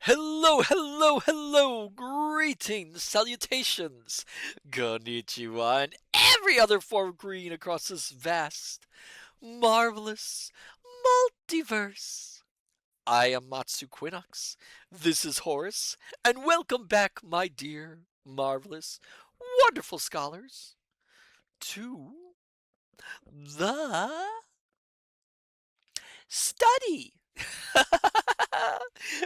Hello, hello, hello! Greetings, salutations, konnichiwa, and every other form of green across this vast, marvelous multiverse. I am Matsu Quinox. This is Horace, and welcome back, my dear, marvelous, wonderful scholars, to the study.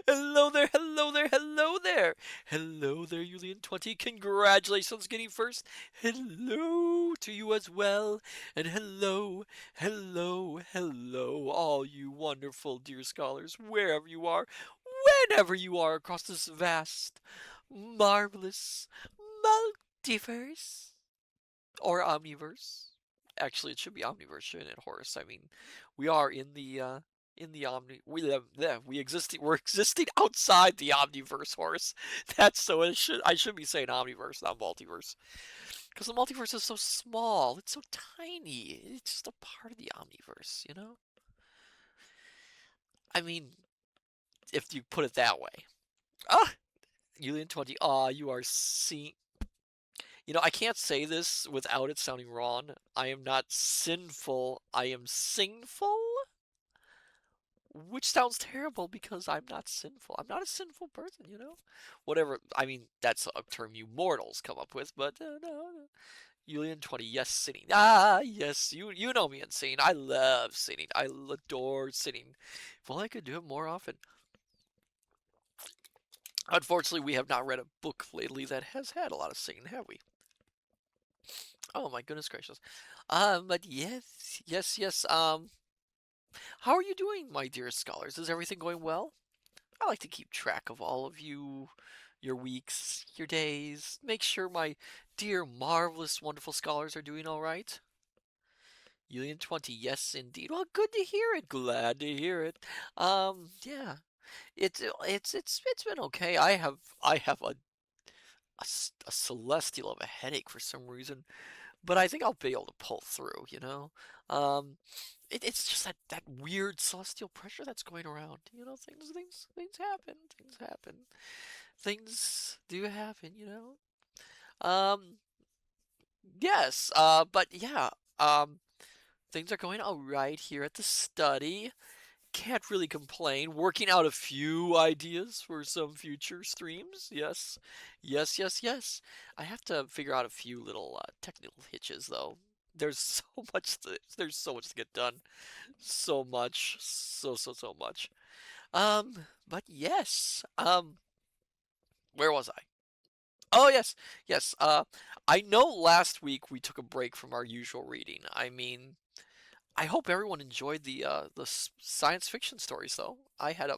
Hello there, hello there, hello there. Hello there, Julian20. Congratulations on getting first. Hello to you as well. And hello, hello, hello, all you wonderful dear scholars, wherever you are, whenever you are across this vast, marvelous multiverse or omniverse. Actually, it should be omniverse, shouldn't it, Horace? I mean, we are in the omni. We live there. We're existing outside the omniverse, Horace. That's so. I should be saying omniverse, not multiverse, because the multiverse is so small. It's so tiny. It's just a part of the omniverse, you know. I mean, if you put it that way. Ah, Julian20. Ah, you are seeing. You know, I can't say this without it sounding wrong. I am not sinful. I am singful, which sounds terrible because I'm not sinful. I'm not a sinful person, you know? Whatever. I mean, that's a term you mortals come up with, but no. Julian20, yes, sinning. Ah, yes, you know me and sinning. I love sinning. I adore sinning. If only I could do it more often. Unfortunately, we have not read a book lately that has had a lot of singing, have we? Oh my goodness gracious. But yes, yes, yes. How are you doing, my dearest scholars? Is everything going well? I like to keep track of all of you, your weeks, your days. Make sure my dear, marvelous, wonderful scholars are doing all right. Julian20, yes, indeed. Well, good to hear it. Glad to hear it. Yeah, it's been okay. I have a celestial of a headache for some reason, but I think I'll be able to pull through. You know, um, it's just that weird celestial pressure that's going around. You know, things happen. Things happen. Things do happen. You know. Yes. But yeah. Um, things are going all right here at the study. Can't really complain. Working out a few ideas for some future streams. Yes, yes, yes, yes. I have to figure out a few little technical hitches though. There's there's so much to get done. So much, so much. But yes. Where was I? Oh yes, yes. I know last week we took a break from our usual reading. I mean, I hope everyone enjoyed the science fiction stories though. I had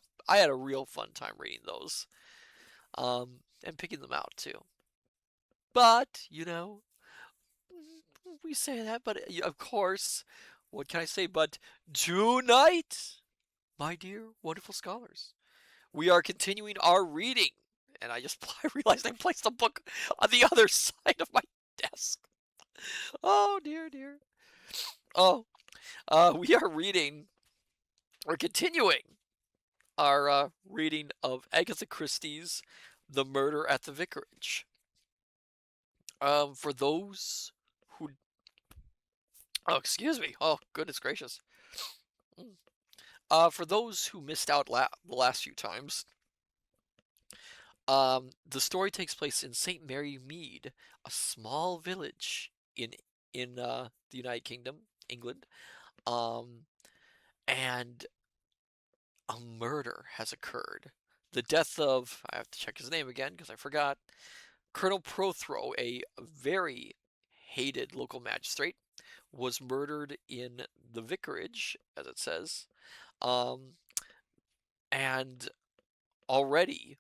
a real fun time reading those. And picking them out too. But, you know, we say that, but of course, what can I say but tonight, my dear wonderful scholars, we are continuing our reading. And I realized I placed a book on the other side of my desk. Oh dear, dear. Oh, we are reading. We're continuing our reading of Agatha Christie's The Murder at the Vicarage. For those who, oh, excuse me. Oh, goodness gracious. Mm. For those who missed out the last few times, the story takes place in St Mary Meade, a small village in the United Kingdom, England. Um, and a murder has occurred. The death of, I have to check his name again because I forgot, Colonel Prothero, a very hated local magistrate, was murdered in the vicarage, as it says. Um, and already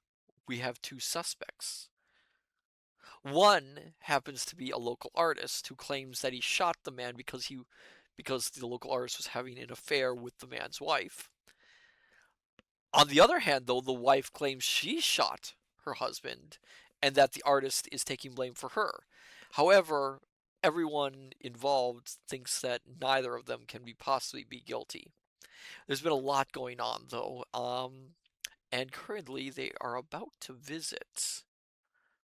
we have two suspects. One happens to be a local artist who claims that he shot the man because the local artist was having an affair with the man's wife. On the other hand, though, the wife claims she shot her husband and that the artist is taking blame for her. However, everyone involved thinks that neither of them can possibly be guilty. There's been a lot going on, though, and currently they are about to visit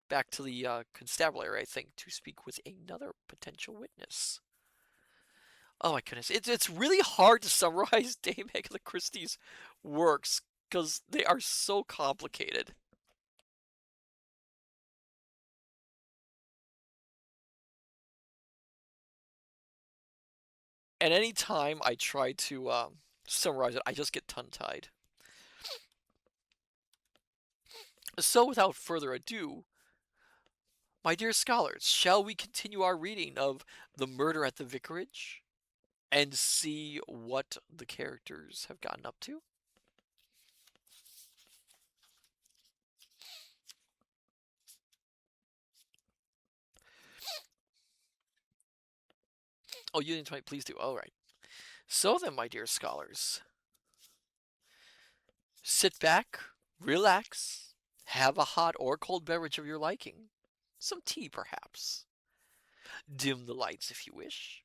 back to the constabulary, I think, to speak with another potential witness. Oh my goodness, it's really hard to summarize Dame Agatha Christie's works because they are so complicated. And any time I try to summarize it, I just get tongue-tied. So without further ado, my dear scholars, shall we continue our reading of The Murder at the Vicarage and see what the characters have gotten up to? Oh, you didn't, please do. All right. So then, my dear scholars, sit back, relax, have a hot or cold beverage of your liking, some tea perhaps. Dim the lights if you wish,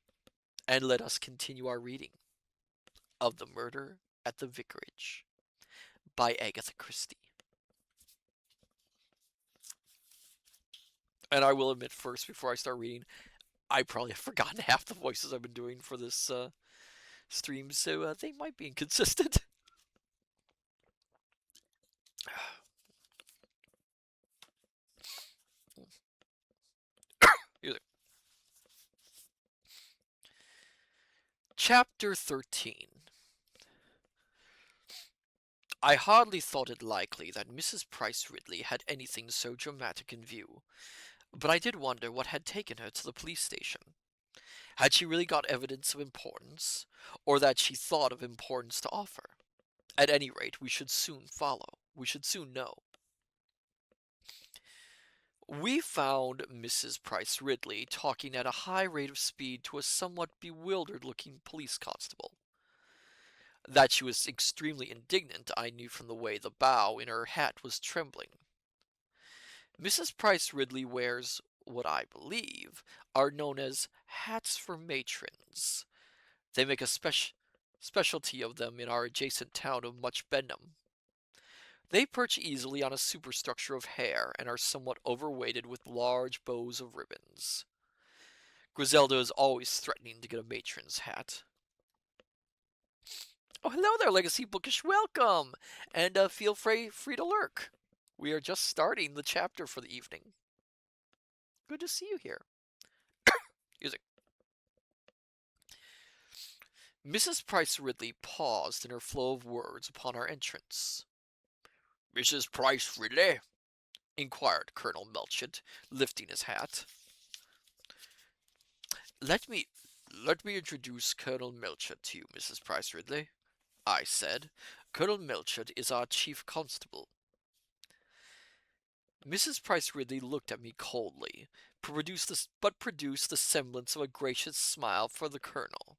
and let us continue our reading of The Murder at the Vicarage by Agatha Christie. And I will admit first, before I start reading, I probably have forgotten half the voices I've been doing for this stream, so they might be inconsistent. Chapter 13. I hardly thought it likely that Mrs. Price Ridley had anything so dramatic in view, but I did wonder what had taken her to the police station. Had she really got evidence of importance, or that she thought of importance to offer? At any rate, we should soon follow. We should soon know. We found Mrs. Price Ridley talking at a high rate of speed to a somewhat bewildered-looking police constable. That she was extremely indignant I knew from the way the bow in her hat was trembling. Mrs. Price Ridley wears what I believe are known as hats for matrons. They make a specialty of them in our adjacent town of Much Benham. They perch easily on a superstructure of hair and are somewhat overweighted with large bows of ribbons. Griselda is always threatening to get a matron's hat. Oh, hello there, Legacy Bookish. Welcome! And feel free to lurk. We are just starting the chapter for the evening. Good to see you here. Music. Mrs. Price Ridley paused in her flow of words upon our entrance. Mrs. Price Ridley? Inquired Colonel Melchett, lifting his hat. Let me introduce Colonel Melchett to you, Mrs. Price Ridley, I said. Colonel Melchett is our chief constable. Mrs. Price Ridley looked at me coldly, but produced the semblance of a gracious smile for the colonel.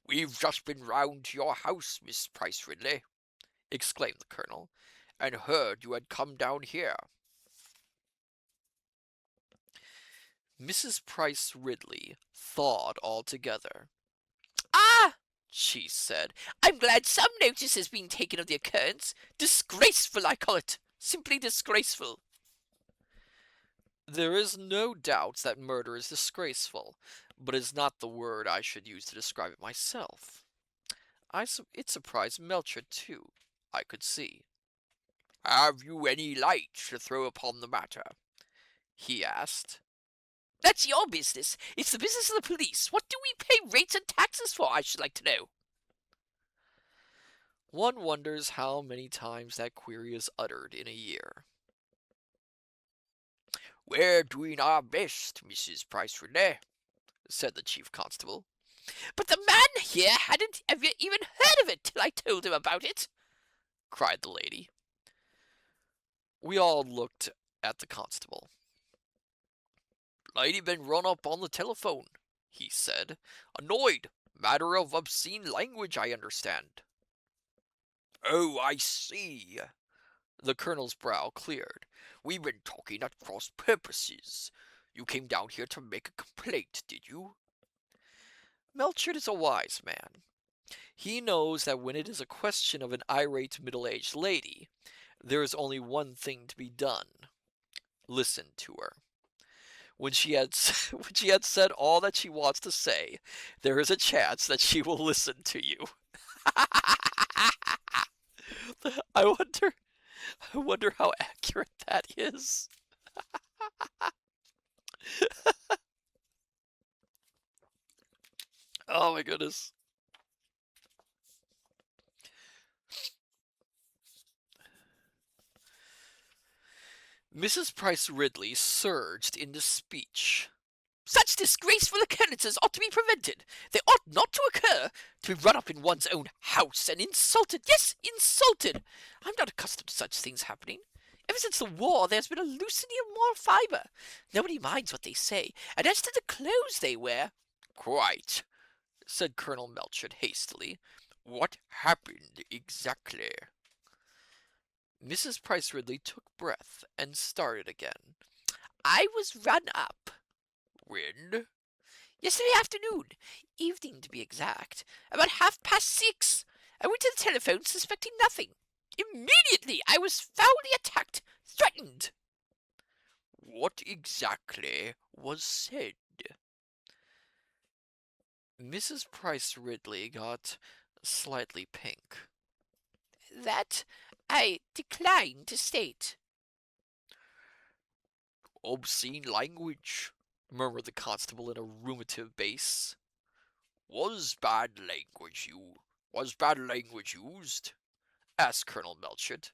We've just been round to your house, Miss Price Ridley, exclaimed the colonel, and heard you had come down here. Mrs. Price Ridley thawed altogether. Ah! She said. I'm glad some notice has been taken of the occurrence. Disgraceful, I call it. Simply disgraceful. There is no doubt that murder is disgraceful, but is not the word I should use to describe it myself. It surprised Melchett, too, I could see. Have you any light to throw upon the matter? He asked. That's your business. It's the business of the police. What do we pay rates and taxes for, I should like to know? One wonders how many times that query is uttered in a year. We're doing our best, Mrs. Price Ridley, said the chief constable. But the man here hadn't ever even heard of it till I told him about it, cried the lady. We all looked at the constable. Lady been run up on the telephone, he said. Annoyed. Matter of obscene language, I understand. Oh, I see. The colonel's brow cleared. We've been talking at cross purposes. You came down here to make a complaint, did you? Melchett is a wise man. He knows that when it is a question of an irate middle-aged lady, there is only one thing to be done: listen to her. When she had when she had said all that she wants to say, there is a chance that she will listen to you. I wonder I wonder how accurate that is. Oh my goodness. Mrs. Price Ridley surged into speech. Such disgraceful occurrences ought to be prevented. They ought not to occur. To be run up in one's own house and insulted. Yes, insulted. I'm not accustomed to such things happening. Ever since the war, there's been a loosening of moral fibre. Nobody minds what they say. And as to the clothes they wear... Quite, said Colonel Melchett hastily. What happened exactly? Mrs. Price Ridley took breath and started again. I was run up. When? Yesterday afternoon. Evening, to be exact. About 6:30. I went to the telephone suspecting nothing. Immediately I was foully attacked, threatened. What exactly was said? Mrs. Price Ridley got slightly pink. That I decline to state. Obscene language, murmured the constable in a ruminative bass. Was bad language used? Asked Colonel Melchett.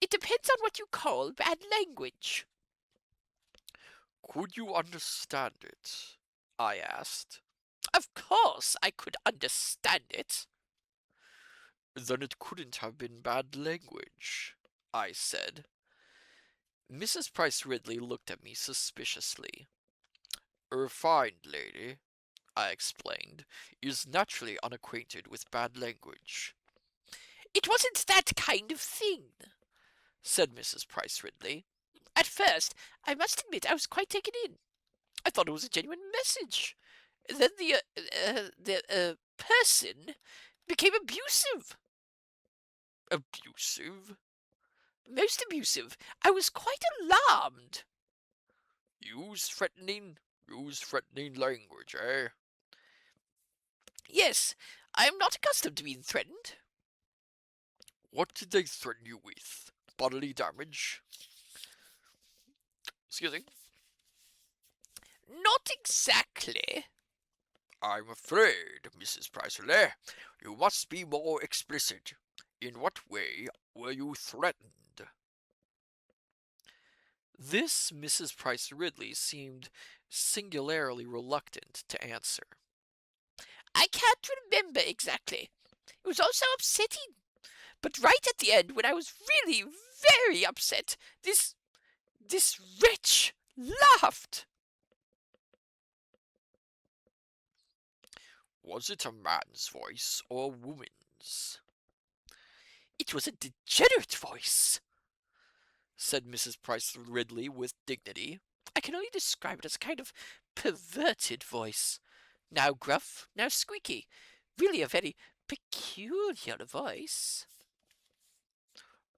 It depends on what you call bad language. Could you understand it? I asked. Of course I could understand it. Then it couldn't have been bad language, I said. Mrs. Price Ridley looked at me suspiciously. A refined lady, I explained, is naturally unacquainted with bad language. It wasn't that kind of thing, said Mrs. Price Ridley. At first, I must admit I was quite taken in. I thought it was a genuine message. Then the person became abusive. Abusive? Most abusive. I was quite alarmed. Use threatening language, eh? Yes, I am not accustomed to being threatened. What did they threaten you with? Bodily damage? Excuse me? Not exactly. I'm afraid, Mrs. Priceley, you must be more explicit. In what way were you threatened? This Mrs. Price Ridley seemed singularly reluctant to answer. I can't remember exactly. It was all so upsetting. But right at the end, when I was really very upset, this wretch laughed. Was it a man's voice or a woman's? It was a degenerate voice, said Mrs. Price Ridley with dignity. I can only describe it as a kind of perverted voice. Now gruff, now squeaky. Really a very peculiar voice.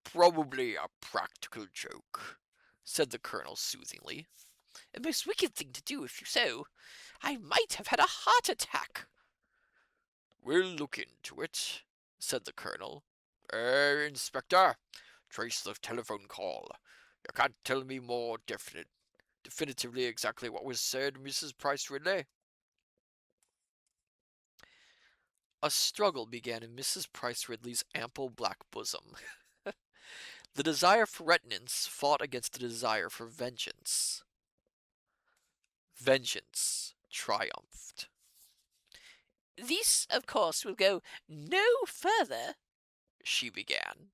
Probably a practical joke, said the colonel soothingly. A most wicked thing to do, if you so. I might have had a heart attack. We'll look into it, said the colonel. Inspector, trace the telephone call. You can't tell me more definitively exactly what was said, Mrs. Price Ridley? A struggle began in Mrs. Price Ridley's ample black bosom. The desire for retinence fought against the desire for vengeance. Vengeance triumphed. This, of course, will go no further, she began.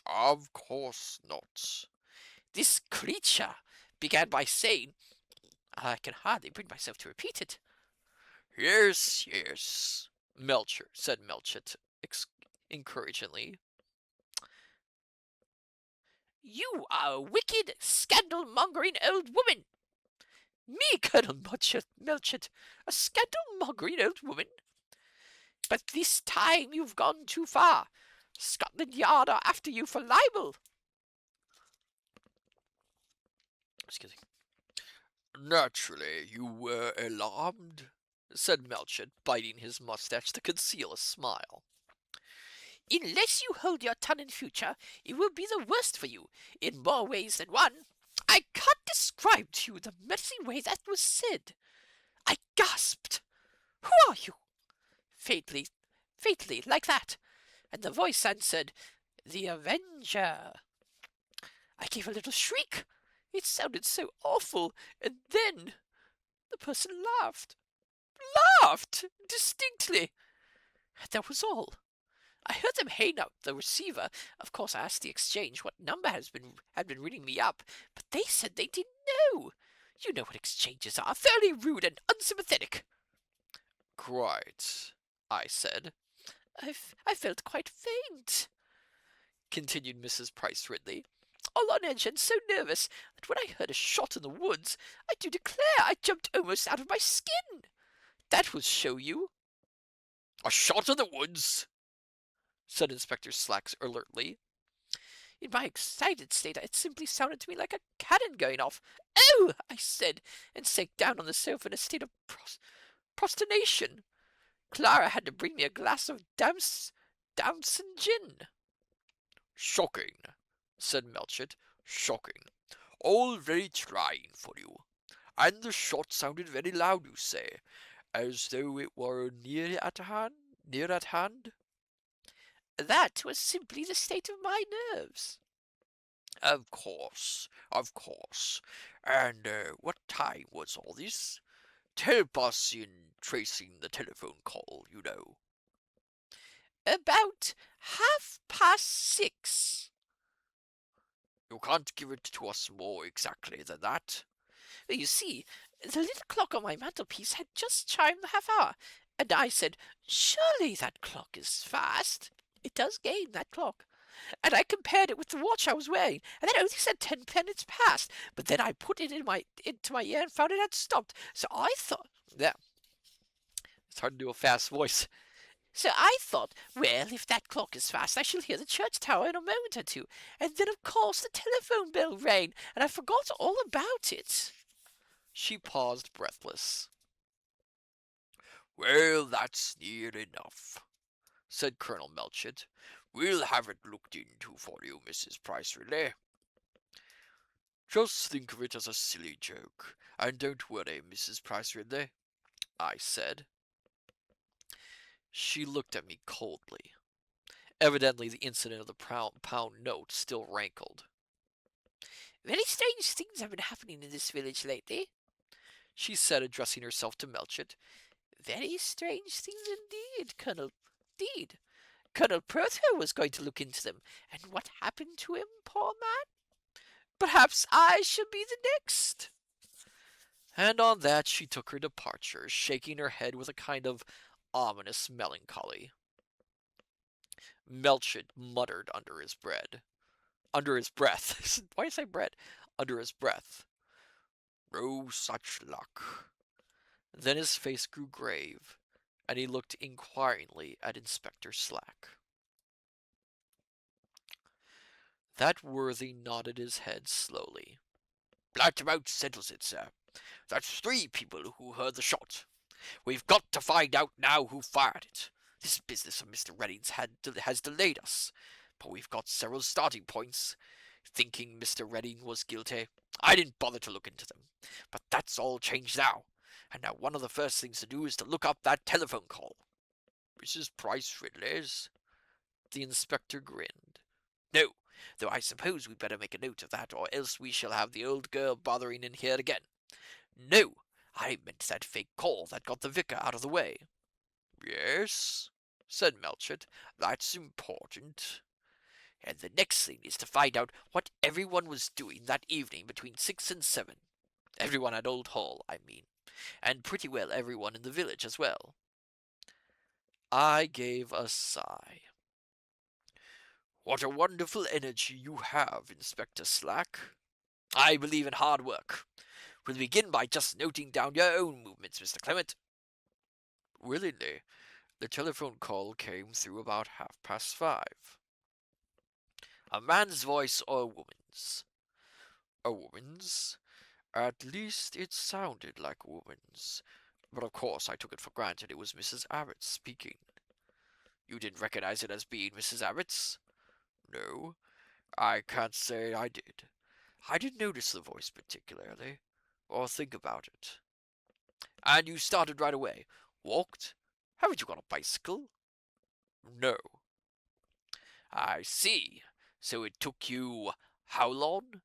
Of course not. This creature began by saying, I can hardly bring myself to repeat it. Yes, said Melchett encouragingly. You are a wicked, scandal-mongering old woman. Me, Colonel Melchett, a scandal-mongering old woman? But this time you've gone too far. Scotland Yard are after you for libel. Excuse me. Naturally, you were alarmed, said Melchett, biting his mustache to conceal a smile. Unless you hold your tongue in future, it will be the worst for you, in more ways than one. I can't describe to you the messy way that was said. I gasped. Who are you? Faintly, faintly, like that. And the voice answered, The Avenger. I gave a little shriek. It sounded so awful. And then the person laughed. Laughed! Distinctly. That was all. I heard them hang up the receiver. Of course, I asked the exchange what number had been ringing me up, but they said they didn't know. You know what exchanges are, fairly rude and unsympathetic. Quite, I said. I felt quite faint, continued Mrs. Price Ridley, all on edge and so nervous that when I heard a shot in the woods, I do declare I jumped almost out of my skin. That will show you. A shot in the woods, said Inspector Slacks alertly. In my excited state, it simply sounded to me like a cannon going off. Oh, I said, and sank down on the sofa in a state of prostration. Clara had to bring me a glass of damson gin. Shocking, said Melchett. Shocking. All very trying for you. And the shot sounded very loud, you say, as though it were near at hand? Near at hand? That was simply the state of my nerves. Of course, of course. And what time was all this? Help us in tracing the telephone call, you know. About 6:30. You can't give it to us more exactly than that? Well, you see, the little clock on my mantelpiece had just chimed the half hour, and I said, surely that clock is fast. It does game, that clock. And I compared it with the watch I was wearing, and that only said 10 minutes past. But then I put it into my ear and found it had stopped. So I thought, yeah, it's hard to do a fast voice. So I thought, well, if that clock is fast, I shall hear the church tower in a moment or two. And then, of course, the telephone bell rang, and I forgot all about it. She paused, breathless. Well, that's near enough, said Colonel Melchett. We'll have it looked into for you, Mrs. Price Relay. Just think of it as a silly joke, and don't worry, Mrs. Price Relay, I said. She looked at me coldly. Evidently, the incident of the pound note still rankled. Very strange things have been happening in this village lately, she said, addressing herself to Melchett. Very strange things indeed, Colonel. Indeed. Colonel Perther was going to look into them, and what happened to him, poor man? Perhaps I shall be the next. And on that she took her departure, shaking her head with a kind of ominous melancholy. Melchett muttered under his breath. Why did I say bread? Under his breath. No such luck. Then his face grew grave, and he looked inquiringly at Inspector Slack. That worthy nodded his head slowly. That about settles it, sir. That's 3 people who heard the shot. We've got to find out now who fired it. This business of Mr. Redding's has delayed us, but we've got several starting points. Thinking Mr. Redding was guilty, I didn't bother to look into them, but that's all changed now. And now one of the first things to do is to look up that telephone call. Mrs. Price Ridley's? The inspector grinned. No, though I suppose we'd better make a note of that, or else we shall have the old girl bothering in here again. No, I meant that fake call that got the vicar out of the way. Yes, said Melchett, that's important. And the next thing is to find out what everyone was doing that evening between 6 and 7. Everyone at Old Hall, I mean. And pretty well everyone in the village as well. I gave a sigh. What a wonderful energy you have, Inspector Slack. I believe in hard work. We'll begin by just noting down your own movements, Mr. Clement. Willingly. The telephone call came through about 5:30. A man's voice or a woman's? A woman's. At least it sounded like a woman's. But of course I took it for granted it was Mrs. Abbott speaking. You didn't recognize it as being Mrs. Abbott's? No, I can't say I did. I didn't notice the voice particularly, or think about it. And you started right away. Walked? Haven't you got a bicycle? No. I see. So it took you how long?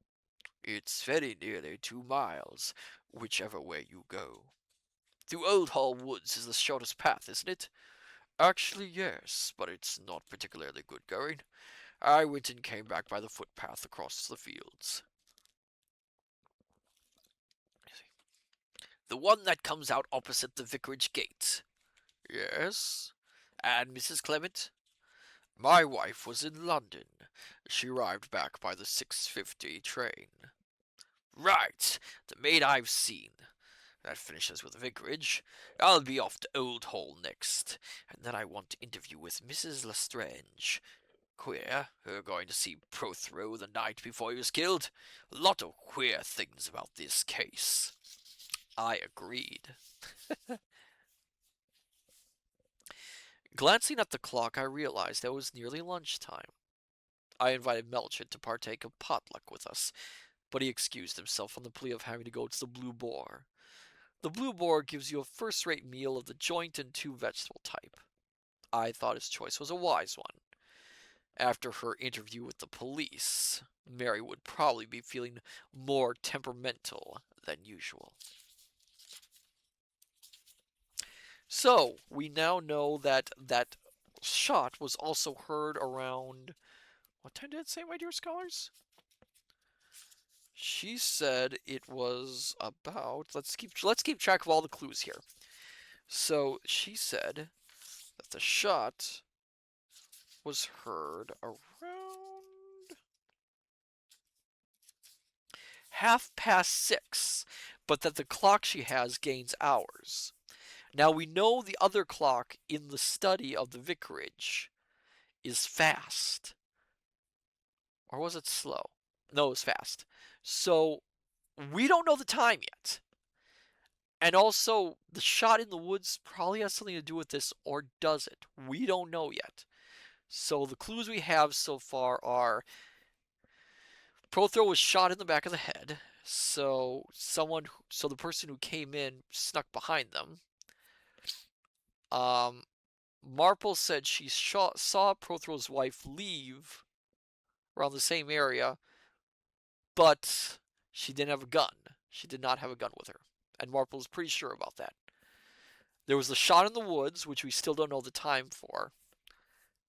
It's very nearly 2 miles, whichever way you go. Through Old Hall Woods is the shortest path, isn't it? Actually, yes, but it's not particularly good going. I went and came back by the footpath across the fields. The one that comes out opposite the vicarage gate. Yes. And Mrs. Clement? My wife was in London. She arrived back by the 6:50 train. Right, the maid I've seen. That finishes with the vicarage. I'll be off to Old Hall next, and then I want to interview with Mrs. Lestrange. Queer, her going to see Prothero the night before he was killed. A lot of queer things about this case. I agreed. Glancing at the clock, I realized that it was nearly lunchtime. I invited Melchett to partake of potluck with us, but he excused himself on the plea of having to go to the Blue Boar. The Blue Boar gives you a first-rate meal of the joint and two vegetable type. I thought his choice was a wise one. After her interview with the police, Mary would probably be feeling more temperamental than usual. So, we now know that that shot was also heard around... What time did it say, my dear scholars? She said it was about... Let's keep track of all the clues here. So, she said that the shot was heard around 6:30, but that the clock she has gains hours. Now we know the other clock in the study of the vicarage is fast. Or was it slow? No, it was fast. So we don't know the time yet. And also, the shot in the woods probably has something to do with this, or does it? We don't know yet. So the clues we have so far are Prothero was shot in the back of the head. So the person who came in snuck behind them. Marple said she saw Prothero's wife leave around the same area, but she didn't have a gun. She did not have a gun with her, and Marple is pretty sure about that. There was the shot in the woods, which we still don't know the time for.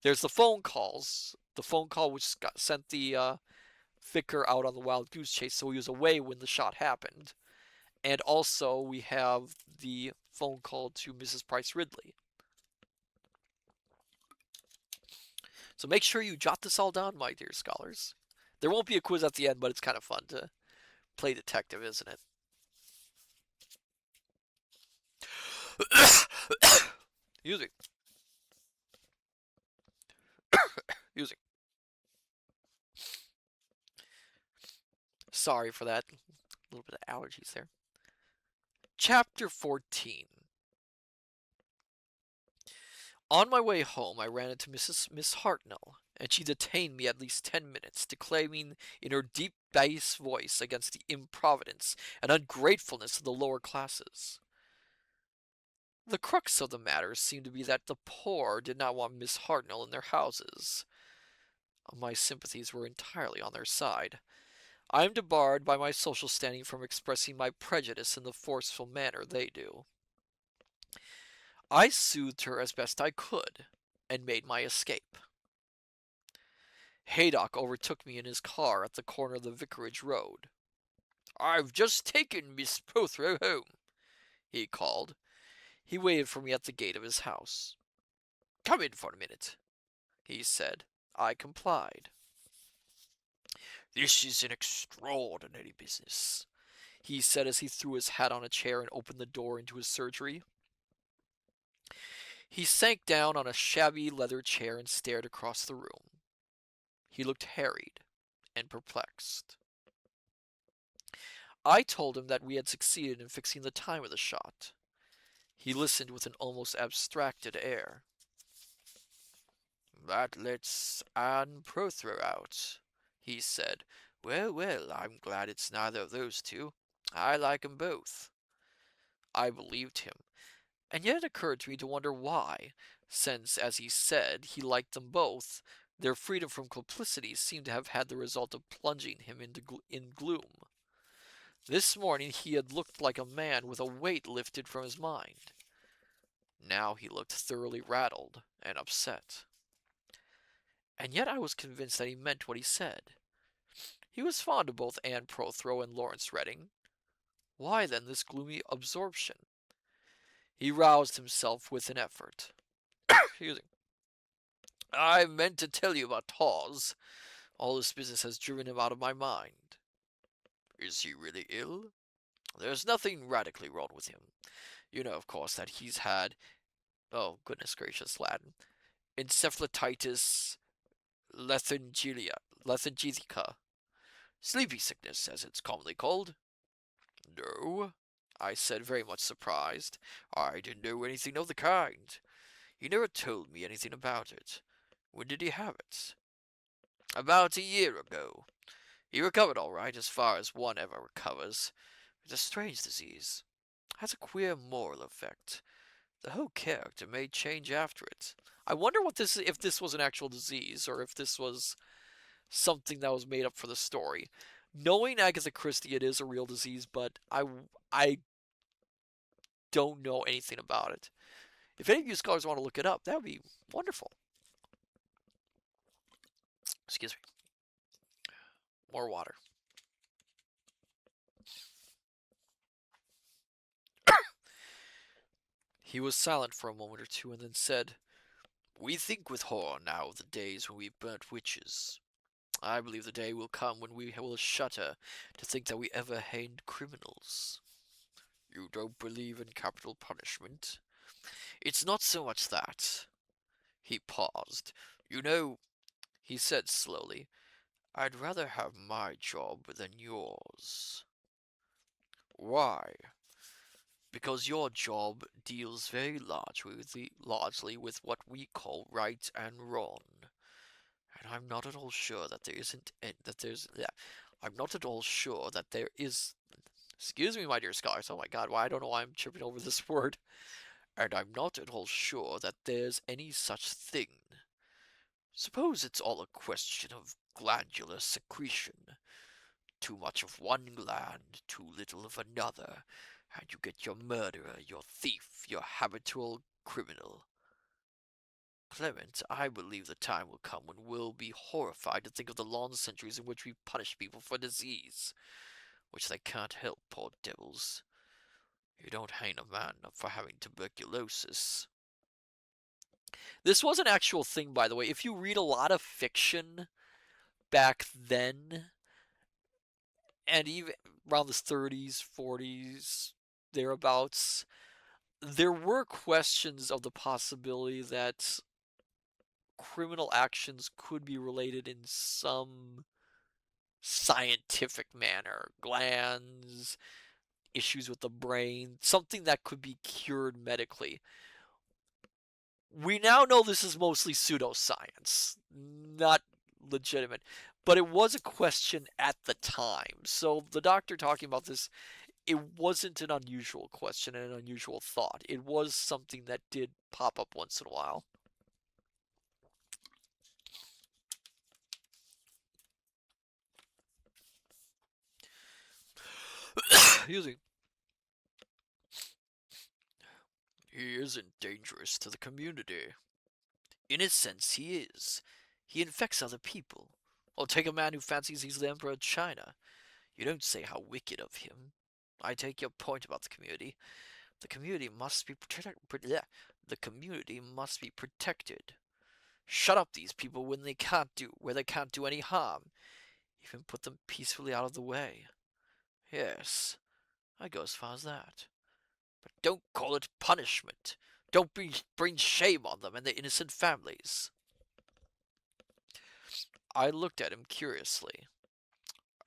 There's the phone calls. The phone call which sent the vicar out on the wild goose chase, so he was away when the shot happened. And also, we have the phone call to Mrs. Price Ridley. So make sure you jot this all down, my dear scholars. There won't be a quiz at the end, but it's kind of fun to play detective, isn't it? Excuse me. Excuse me. Sorry for that. A little bit of allergies there. Chapter 14. On my way home, I ran into Miss Hartnell, and she detained me at least 10 minutes, declaiming in her deep bass voice against the improvidence and ungratefulness of the lower classes. The crux of the matter seemed to be that the poor did not want Miss Hartnell in their houses. My sympathies were entirely on their side. I am debarred by my social standing from expressing my prejudice in the forceful manner they do. I soothed her as best I could, and made my escape. Haydock overtook me in his car at the corner of the Vicarage Road. "I've just taken Miss Prothero home," he called. He waited for me at the gate of his house. "Come in for a minute," he said. I complied. "This is an extraordinary business," he said as he threw his hat on a chair and opened the door into his surgery. He sank down on a shabby leather chair and stared across the room. He looked harried and perplexed. I told him that we had succeeded in fixing the time of the shot. He listened with an almost abstracted air. "That lets Anne Prothero out," he said. "Well, well, I'm glad it's neither of those two. I like 'em both." I believed him, and yet it occurred to me to wonder why, since, as he said, he liked them both, their freedom from complicity seemed to have had the result of plunging him in gloom. This morning he had looked like a man with a weight lifted from his mind. Now he looked thoroughly rattled and upset. And yet I was convinced that he meant what he said. He was fond of both Anne Prothero and Lawrence Redding. Why then this gloomy absorption? He roused himself with an effort. "I meant to tell you about Hawes. All this business has driven him out of my mind." "Is he really ill?" "There's nothing radically wrong with him. You know, of course, that he's had, oh, goodness gracious, Latin, encephalitis lethargica, sleepy sickness, as it's commonly called." "No," I said, very much surprised. "I didn't know anything of the kind. He never told me anything about it. When did he have it?" "About a year ago. He recovered all right, as far as one ever recovers. It's a strange disease. Has a queer moral effect. The whole character may change after it. I wonder if this was an actual disease, or if this was something that was made up for the story. Knowing Agatha Christie, it is a real disease, but I don't know anything about it. If any of you scholars want to look it up, that would be wonderful. Excuse me. More water. He was silent for a moment or two, and then said, "We think with horror now of the days when we burnt witches. I believe the day will come when we will shudder to think that we ever hanged criminals." "You don't believe in capital punishment?" "It's not so much that." He paused. "You know," he said slowly, "I'd rather have my job than yours." "Why?" "Because your job deals very largely with what we call right and wrong. And I'm not at all sure that there isn't that there's yeah, I'm not at all sure that there is. Excuse me, my dear scholars. Oh my God, why I don't know why I'm tripping over this word. And I'm not at all sure that there's any such thing. Suppose it's all a question of glandular secretion. Too much of one gland, too little of another, and you get your murderer, your thief, your habitual criminal. Clement, I believe the time will come when we'll be horrified to think of the long centuries in which we punish people for disease, which they can't help, poor devils. You don't hang a man up for having tuberculosis." This was an actual thing, by the way. If you read a lot of fiction back then, and even around the 30s, 40s, thereabouts, there were questions of the possibility that criminal actions could be related in some scientific manner. Glands, issues with the brain, something that could be cured medically. We now know this is mostly pseudoscience, not legitimate, but it was a question at the time. So the doctor talking about this, it wasn't an unusual question and an unusual thought. It was something that did pop up once in a while. Excuse me. "He isn't dangerous to the community." "In a sense, he is. He infects other people. Or take a man who fancies he's the Emperor of China. You don't say how wicked of him. I take your point about the community. The community must be The community must be protected. Shut up these people where they can't do any harm. Even put them peacefully out of the way. Yes, I go as far as that. But don't call it punishment. Don't bring shame on them and their innocent families. I looked at him curiously.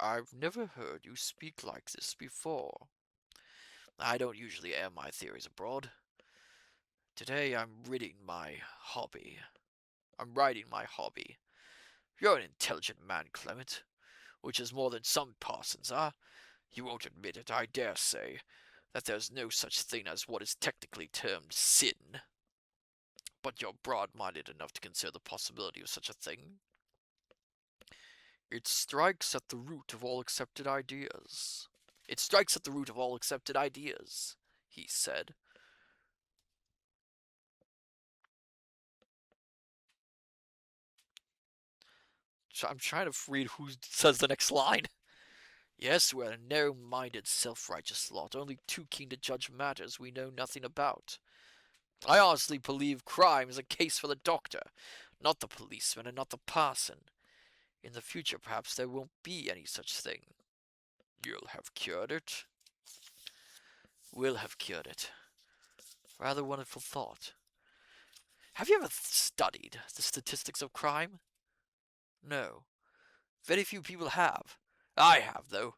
I've never heard you speak like this before. I don't usually air my theories abroad. Today I'm writing my hobby. You're an intelligent man, Clement, which is more than some parsons are. You won't admit it, I dare say, that there's no such thing as what is technically termed sin. But you're broad-minded enough to consider the possibility of such a thing. It strikes at the root of all accepted ideas. It strikes at the root of all accepted ideas, he said. I'm trying to read who says the next line. Yes, we're a narrow-minded, self-righteous lot, only too keen to judge matters we know nothing about. I honestly believe crime is a case for the doctor, not the policeman and not the parson. In the future, perhaps there won't be any such thing. You'll have cured it. We'll have cured it. Rather wonderful thought. Have you ever studied the statistics of crime? No. Very few people have. I have, though.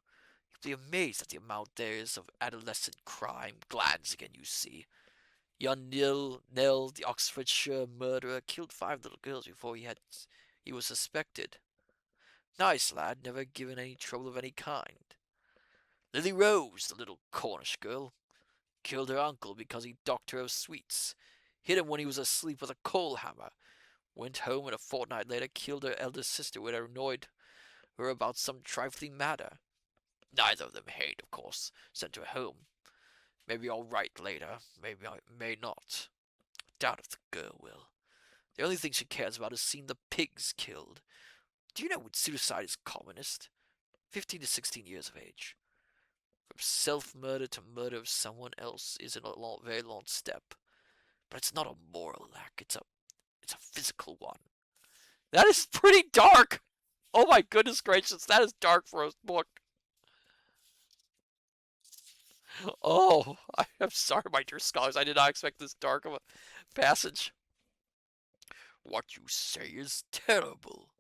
You'd be amazed at the amount there is of adolescent crime. Glad's again, you see. Young Nell, the Oxfordshire murderer, killed 5 little girls before he was suspected. Nice lad, never given any trouble of any kind. Lily Rose, the little Cornish girl, killed her uncle because he docked her of sweets. Hit him when he was asleep with a coal hammer. Went home and a fortnight later killed her eldest sister when it annoyed her about some trifling matter. Neither of them hate, of course. Sent her home. Maybe I'll write later. Maybe I may not. Doubt if the girl will. The only thing she cares about is seeing the pigs killed. Do you know what suicide is commonest? 15 to 16 years of age. From self-murder to murder of someone else isn't a very long step. But it's not a moral lack, it's a physical one. That is pretty dark! Oh my goodness gracious, that is dark for a book. Oh, I'm sorry, my dear scholars, I did not expect this dark of a passage. What you say is terrible.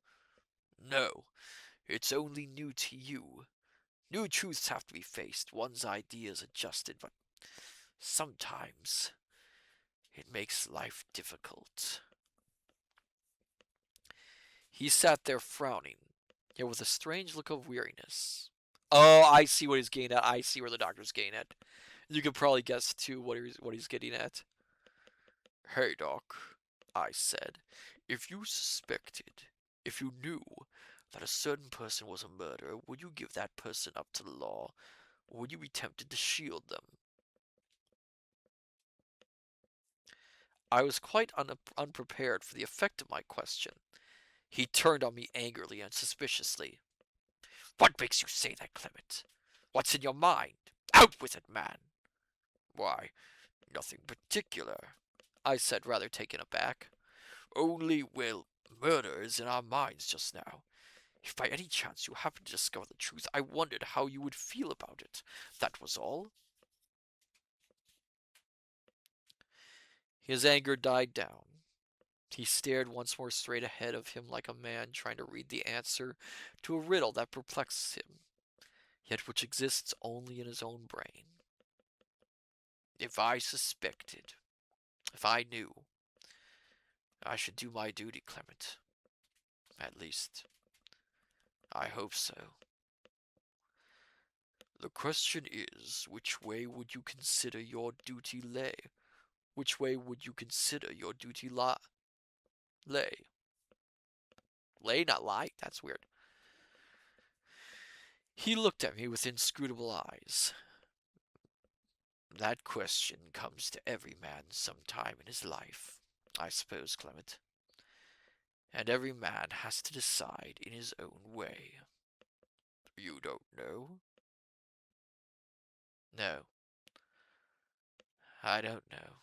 No, it's only new to you. New truths have to be faced, one's ideas adjusted, but sometimes it makes life difficult. He sat there frowning, yet with a strange look of weariness. Oh, I see what he's getting at. I see where the doctor's getting at. You could probably guess too what he's getting at. Hey, Doc, I said, if you suspected, if you knew that a certain person was a murderer, would you give that person up to the law, or would you be tempted to shield them? I was quite unprepared for the effect of my question. He turned on me angrily and suspiciously. What makes you say that, Clement? What's in your mind? Out with it, man! Why, nothing particular, I said, rather taken aback. Only, well, murder is in our minds just now. If by any chance you happen to discover the truth, I wondered how you would feel about it. That was all. His anger died down. He stared once more straight ahead of him like a man trying to read the answer to a riddle that perplexes him, yet which exists only in his own brain. If I suspected, if I knew, I should do my duty, Clement. At least, I hope so. The question is, which way would you consider your duty lay? Which way would you consider your duty lay? Lay, not lie? That's weird. He looked at me with inscrutable eyes. That question comes to every man some time in his life, I suppose, Clement. And every man has to decide in his own way. You don't know? No, I don't know.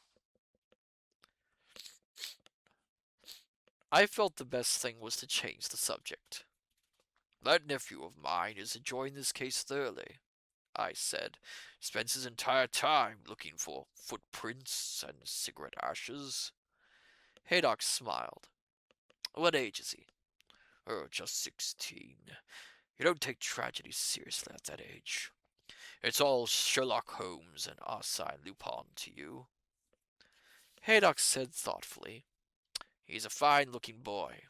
I felt the best thing was to change the subject. That nephew of mine is enjoying this case thoroughly. I said. Spends his entire time looking for footprints and cigarette ashes. Haydock smiled. What age is he? Oh, just 16. You don't take tragedy seriously at that age. It's all Sherlock Holmes and Arsène Lupin to you. Haydock said thoughtfully, He's a fine-looking boy.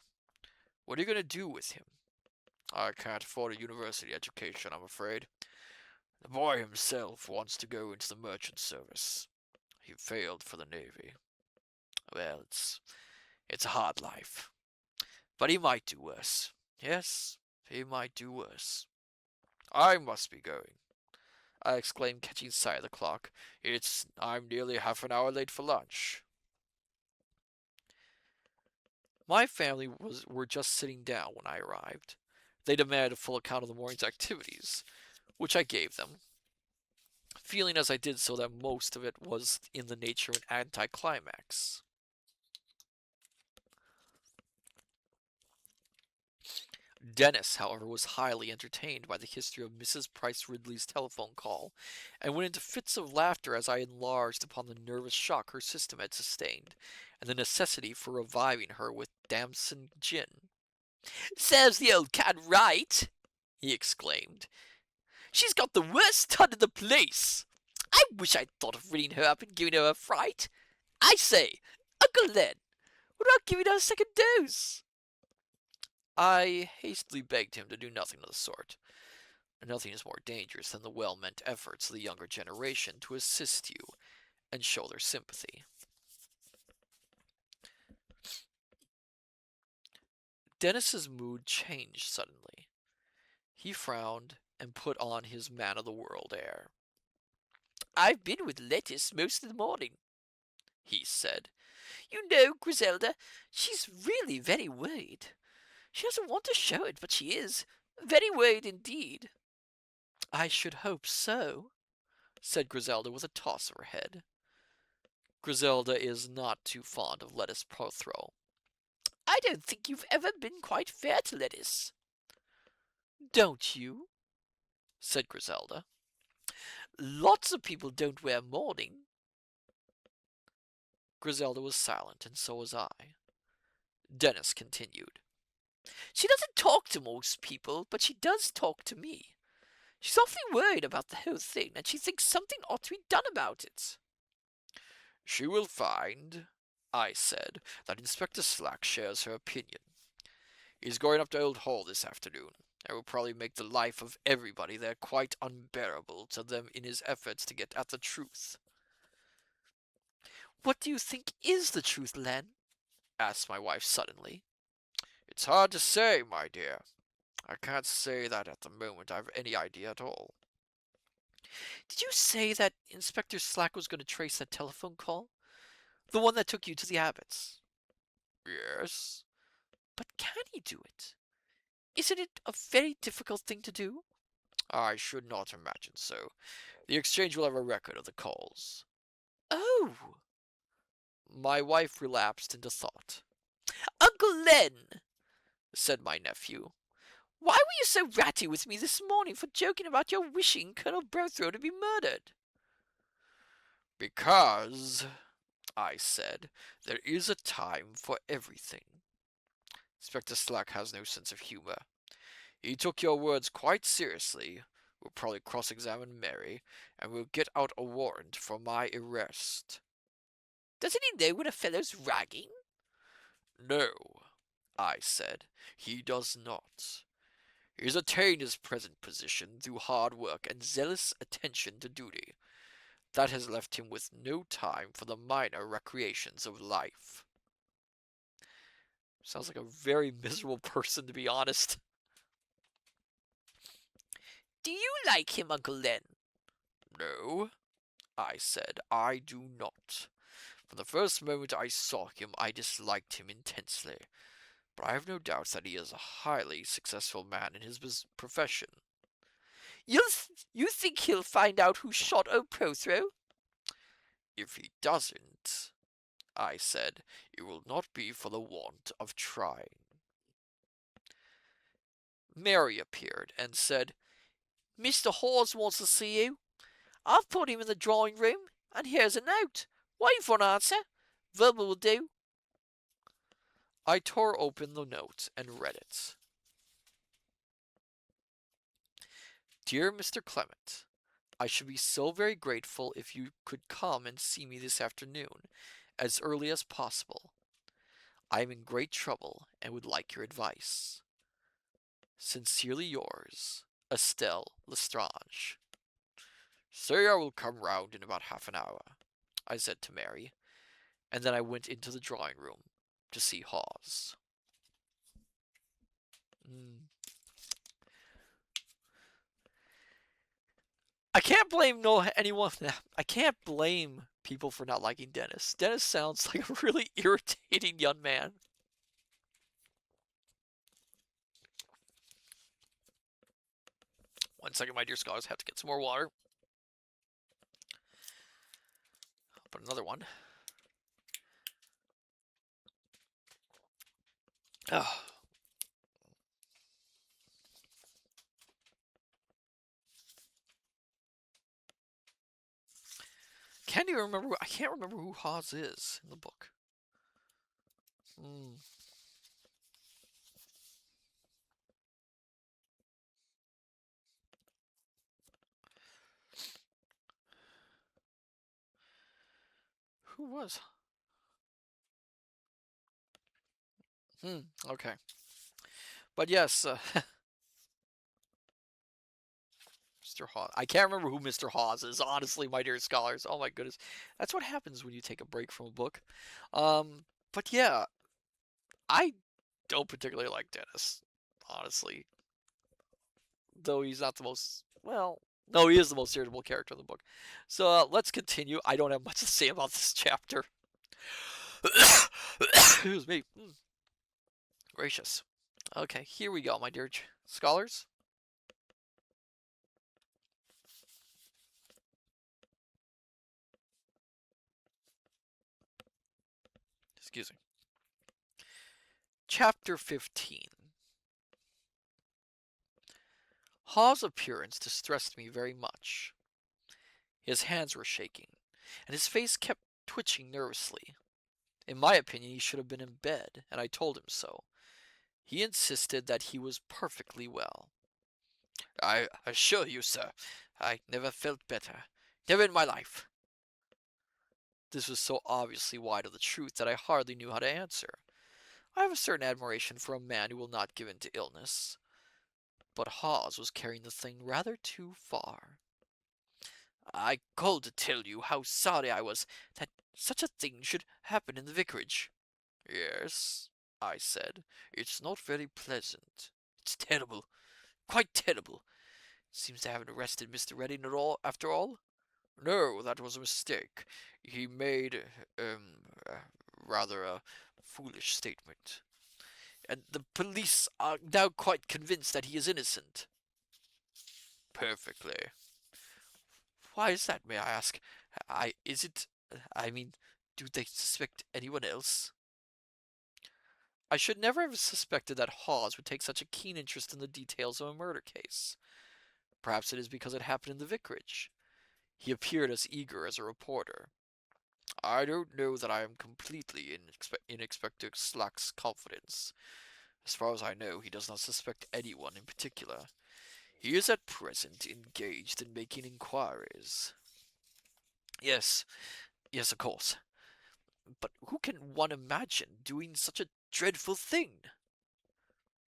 What are you going to do with him? I can't afford a university education, I'm afraid. The boy himself wants to go into the merchant service. He failed for the Navy. Well, it's a hard life. But he might do worse. Yes, he might do worse. I must be going, I exclaimed, catching sight of the clock. I'm nearly half an hour late for lunch. My family were just sitting down when I arrived. They demanded a full account of the morning's activities, which I gave them, feeling as I did so that most of it was in the nature of an anticlimax. Dennis, however, was highly entertained by the history of Mrs. Price Ridley's telephone call, and went into fits of laughter as I enlarged upon the nervous shock her system had sustained, and the necessity for reviving her with damson gin. "Serves the old cat right!" he exclaimed. "She's got the worst ton in the place. I wish I'd thought of ringing her up and giving her a fright. I say, Uncle Len, what about giving her a second dose?" I hastily begged him to do nothing of the sort. Nothing is more dangerous than the well-meant efforts of the younger generation to assist you and show their sympathy. Dennis's mood changed suddenly. He frowned and put on his man-of-the-world air. "I've been with Lettice most of the morning," he said. "You know, Griselda, she's really very worried. She doesn't want to show it, but she is. Very worried indeed." "I should hope so," said Griselda with a toss of her head. Griselda is not too fond of Lettice Prothero. "I don't think you've ever been quite fair to Lettice." "Don't you?" said Griselda. "Lots of people don't wear mourning." Griselda was silent, and so was I. Dennis continued. "She doesn't talk to most people, but she does talk to me. She's awfully worried about the whole thing, and she thinks something ought to be done about it." "She will find," I said, "that Inspector Slack shares her opinion. He's going up to Old Hall this afternoon, and will probably make the life of everybody there quite unbearable to them in his efforts to get at the truth." "What do you think is the truth, Len?" asked my wife suddenly. "It's hard to say, my dear. I can't say that at the moment I've any idea at all." "Did you say that Inspector Slack was going to trace that telephone call? The one that took you to the Abbots?" "Yes." "But can he do it? Isn't it a very difficult thing to do?" "I should not imagine so. The exchange will have a record of the calls." "Oh!" My wife relapsed into thought. "Uncle Len," said my nephew, "why were you so ratty with me this morning for joking about your wishing Colonel Brothrow to be murdered?" "Because," I said, "there is a time for everything. Inspector Slack has no sense of humor. He took your words quite seriously, will probably cross-examine Mary, and will get out a warrant for my arrest." "Doesn't he know when a fellow's ragging?" "No," I said, "he does not. He has attained his present position through hard work and zealous attention to duty. That has left him with no time for the minor recreations of life." Sounds like a very miserable person, to be honest. "Do you like him, Uncle Len?" "No," I said, "I do not. From the first moment I saw him, I disliked him intensely. But I have no doubt that he is a highly successful man in his profession." You think he'll find out who shot old Prothrow?" "If he doesn't," I said, "it will not be for the want of trying." Mary appeared and said, Mr. Hawes wants to see you. I've put him in the drawing room, and here's a note. Waiting for an answer. Verbal will do. I tore open the note and read it. Dear Mr. Clement, I should be so very grateful if you could come and see me this afternoon, as early as possible. I am in great trouble and would like your advice. Sincerely yours, Estelle Lestrange. Say I will come round in about half an hour, I said to Mary, and then I went into the drawing room to see Hawes. Mm. I can't blame anyone. I can't blame people for not liking Dennis. Dennis sounds like a really irritating young man. One second, my dear scholars, have to get some more water. I'll put another one. Oh. Can't even remember. I can't remember who Hawes is in the book. Hmm. Who was? Okay. But yes, Mr. Hawes. I can't remember who Mr. Hawes is, honestly, my dear scholars. Oh my goodness. That's what happens when you take a break from a book. But yeah, I don't particularly like Dennis, honestly. Though he's not the most, well, no, he is the most irritable character in the book. So let's continue. I don't have much to say about this chapter. Excuse me. Gracious. Okay, here we go, my dear scholars. Excuse me. Chapter 15. Hawes' appearance distressed me very much. His hands were shaking, and his face kept twitching nervously. In my opinion, he should have been in bed, and I told him so. He insisted that he was perfectly well. I assure you, sir, I never felt better. Never in my life. This was so obviously wide of the truth that I hardly knew how to answer. I have a certain admiration for a man who will not give in to illness. But Hawes was carrying the thing rather too far. I called to tell you how sorry I was that such a thing should happen in the vicarage. Yes, I said, it's not very pleasant. It's terrible, quite terrible. Seems they haven't arrested Mr. Redding at all, after all. No, that was a mistake. He made, uh, rather a foolish statement. And the police are now quite convinced that he is innocent. Perfectly. Why is that, may I ask? I mean, do they suspect anyone else? I should never have suspected that Hawes would take such a keen interest in the details of a murder case. Perhaps it is because it happened in the vicarage. He appeared as eager as a reporter. I don't know that I am completely in Inspector Slack's confidence. As far as I know, he does not suspect anyone in particular. He is at present engaged in making inquiries. Yes, yes, of course. But who can one imagine doing such a dreadful thing?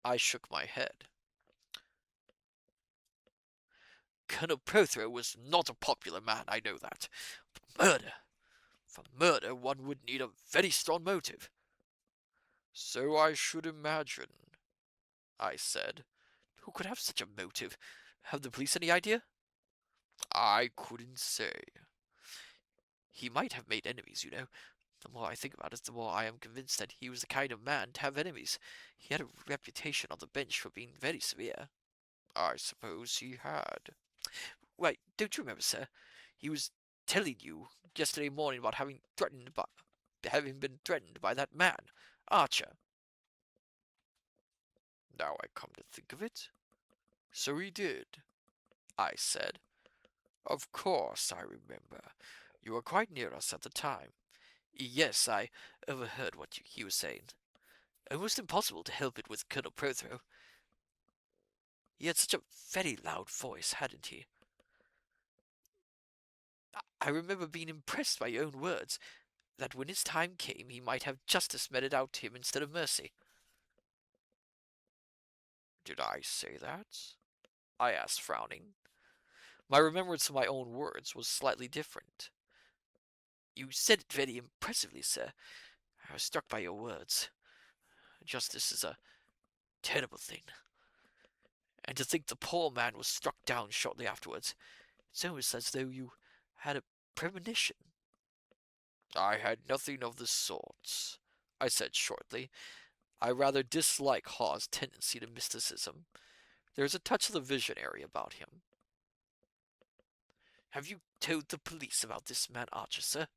I shook my head. Colonel Prothero was not a popular man, I know that. But murder! For murder, one would need a very strong motive. So I should imagine, I said. Who could have such a motive? Have the police any idea? I couldn't say. He might have made enemies, you know. The more I think about it, the more I am convinced that he was the kind of man to have enemies. He had a reputation on the bench for being very severe. I suppose he had. Wait, don't you remember, sir? He was telling you yesterday morning about having been threatened by that man, Archer. Now I come to think of it, so he did. I said. Of course I remember. You were quite near us at the time. Yes, I overheard what he was saying. Almost impossible to help it with Colonel Prothero. He had such a very loud voice, hadn't he? I remember being impressed by your own words, that when his time came he might have justice meted out to him instead of mercy. Did I say that? I asked, frowning. My remembrance of my own words was slightly different. You said it very impressively, sir. I was struck by your words. Justice is a terrible thing. And to think the poor man was struck down shortly afterwards. It's almost as though you had a premonition. I had nothing of the sort, I said shortly. I rather dislike Hawes' tendency to mysticism. There's a touch of the visionary about him. Have you told the police about this man Archer, sir?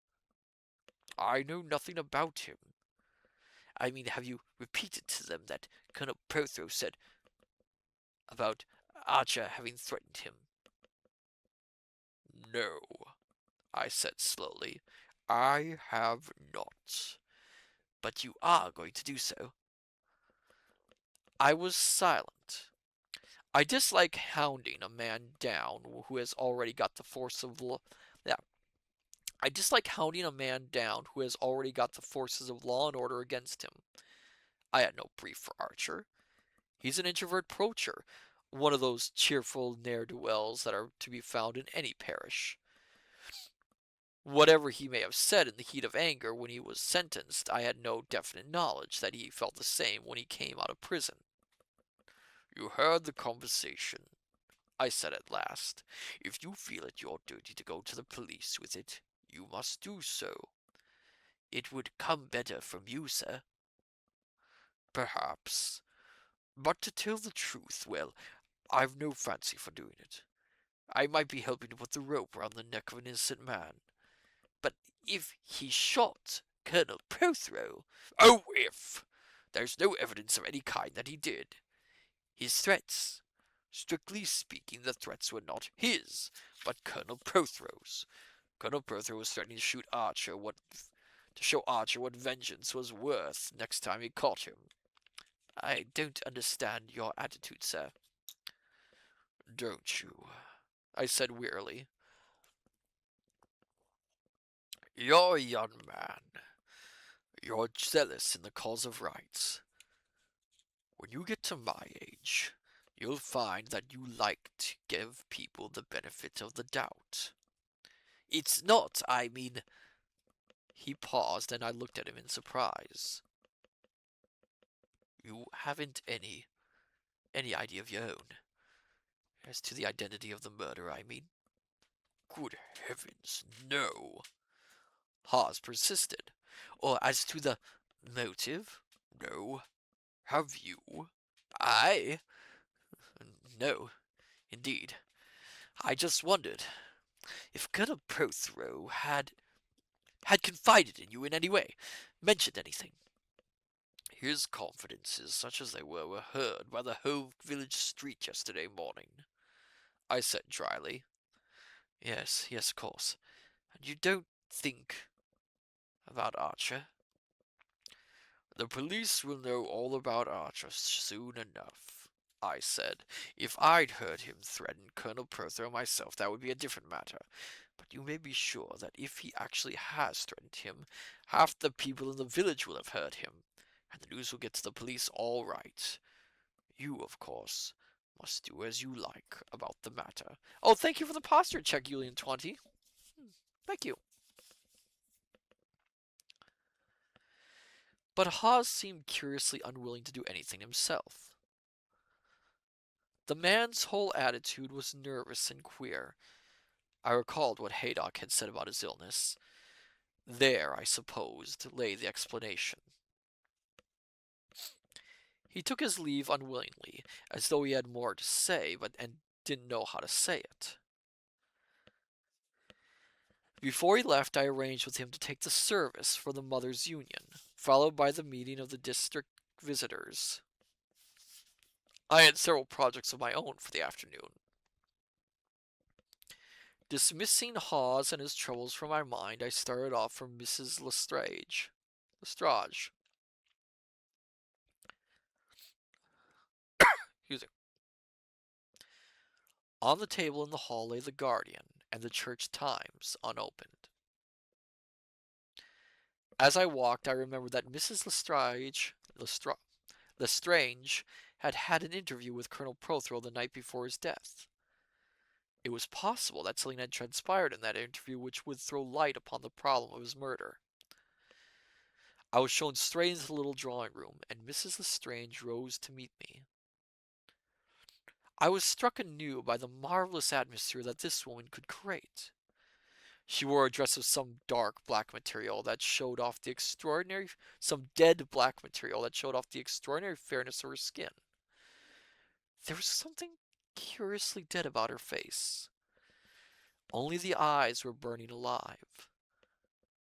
I know nothing about him. I mean, have you repeated to them that Colonel Prothero said about Archer having threatened him? No, I said slowly. I have not. But you are going to do so. I was silent. I dislike hounding a man down who has already got the force of law. Yeah. I dislike hounding a man down who has already got the forces of law and order against him. I had no brief for Archer. He's an introvert poacher, one of those cheerful ne'er-do-wells that are to be found in any parish. Whatever he may have said in the heat of anger when he was sentenced, I had no definite knowledge that he felt the same when he came out of prison. You heard the conversation, I said at last. If you feel it your duty to go to the police with it, you must do so. It would come better from you, sir. Perhaps. But to tell the truth, well, I've no fancy for doing it. I might be helping to put the rope round the neck of an innocent man. But if he shot Colonel Prothero... Oh, if! There's no evidence of any kind that he did. His threats... Strictly speaking, the threats were not his, but Colonel Prothero's. Colonel Prothero was threatening to shoot Archer to show Archer what vengeance was worth next time he caught him. I don't understand your attitude, sir. Don't you? I said wearily. You're a young man. You're zealous in the cause of right. When you get to my age, you'll find that you like to give people the benefit of the doubt. It's not, I mean... He paused, and I looked at him in surprise. You haven't any idea of your own. As to the identity of the murderer, I mean. Good heavens, no. Hawes persisted. Or as to the motive? No. Have you? I? No, indeed. I just wondered if Colonel Prothero had confided in you in any way, mentioned anything. His confidences, such as they were heard by the whole village street yesterday morning, I said dryly. Yes, of course. And you don't think about Archer? The police will know all about Archer soon enough, I said. If I'd heard him threaten Colonel Prothero myself, that would be a different matter. But you may be sure that if he actually has threatened him, half the people in the village will have heard him, and the news will get to the police all right. You, of course, must do as you like about the matter. Oh, thank you for the posture check, Julian20. Thank you. But Hawes seemed curiously unwilling to do anything himself. The man's whole attitude was nervous and queer. I recalled what Haydock had said about his illness. There, I supposed, lay the explanation. He took his leave unwillingly, as though he had more to say, and didn't know how to say it. Before he left, I arranged with him to take the service for the Mothers' Union, followed by the meeting of the district visitors. I had several projects of my own for the afternoon. Dismissing Hawes and his troubles from my mind, I started off for Mrs. Lestrade. Excuse me. On the table in the hall lay the Guardian and the Church Times unopened. As I walked, I remembered that Lestrange had had an interview with Colonel Prothero the night before his death. It was possible that something had transpired in that interview which would throw light upon the problem of his murder. I was shown straight into the little drawing room, and Mrs. Lestrange rose to meet me. I was struck anew by the marvelous atmosphere that this woman could create. She wore a dress of some dark black material that showed off the extraordinary, some dead black material that showed off the extraordinary fairness of her skin. There was something curiously dead about her face. Only the eyes were burning alive.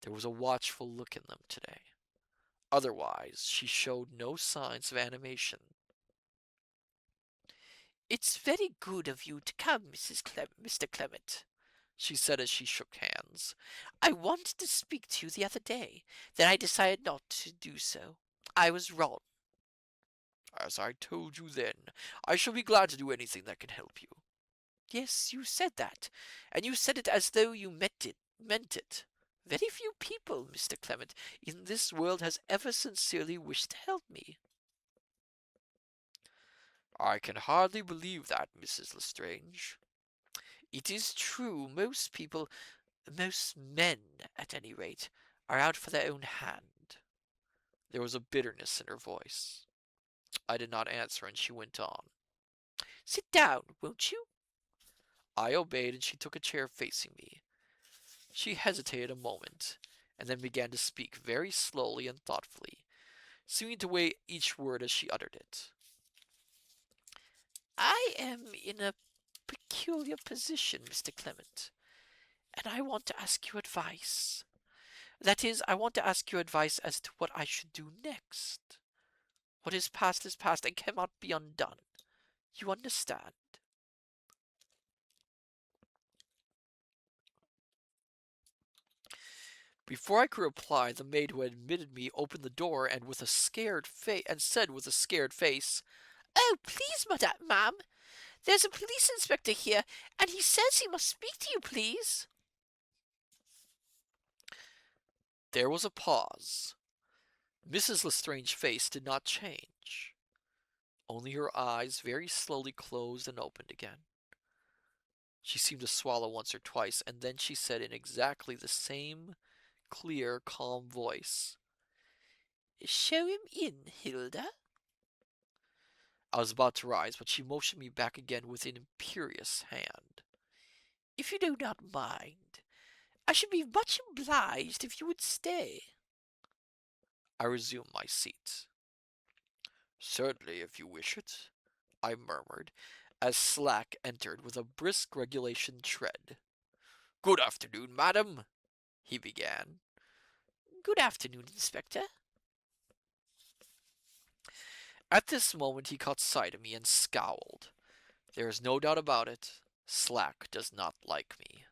There was a watchful look in them today. Otherwise, she showed no signs of animation. "It's very good of you to come, Mr. Clement," she said as she shook hands. "I wanted to speak to you the other day, then I decided not to do so. I was wrong." As I told you then, I shall be glad to do anything that can help you. "Yes, you said that, and you said it as though you meant it. Very few people, Mr. Clement, in this world has ever sincerely wished to help me." I can hardly believe that, Mrs. Lestrange. "It is true. Most people, most men, at any rate, are out for their own hand." There was a bitterness in her voice. I did not answer, and she went on. "Sit down, won't you?" I obeyed, and she took a chair facing me. She hesitated a moment, and then began to speak very slowly and thoughtfully, seeming to weigh each word as she uttered it. "I am in a peculiar position, Mr. Clement, and I want to ask your advice. That is, I want to ask your advice as to what I should do next. What is past and cannot be undone. You understand?" Before I could reply, the maid who had admitted me opened the door and said with a scared face, "Oh, please, ma'am, there's a police inspector here, and he says he must speak to you, please." There was a pause. Mrs. Lestrange's face did not change. Only her eyes very slowly closed and opened again. She seemed to swallow once or twice, and then she said in exactly the same clear, calm voice, "Show him in, Hilda." I was about to rise, but she motioned me back again with an imperious hand. "If you do not mind, I should be much obliged if you would stay." I resumed my seat. Certainly, if you wish it, I murmured, as Slack entered with a brisk regulation tread. Good afternoon, madam, he began. "Good afternoon, Inspector." At this moment he caught sight of me and scowled. There is no doubt about it. Slack does not like me.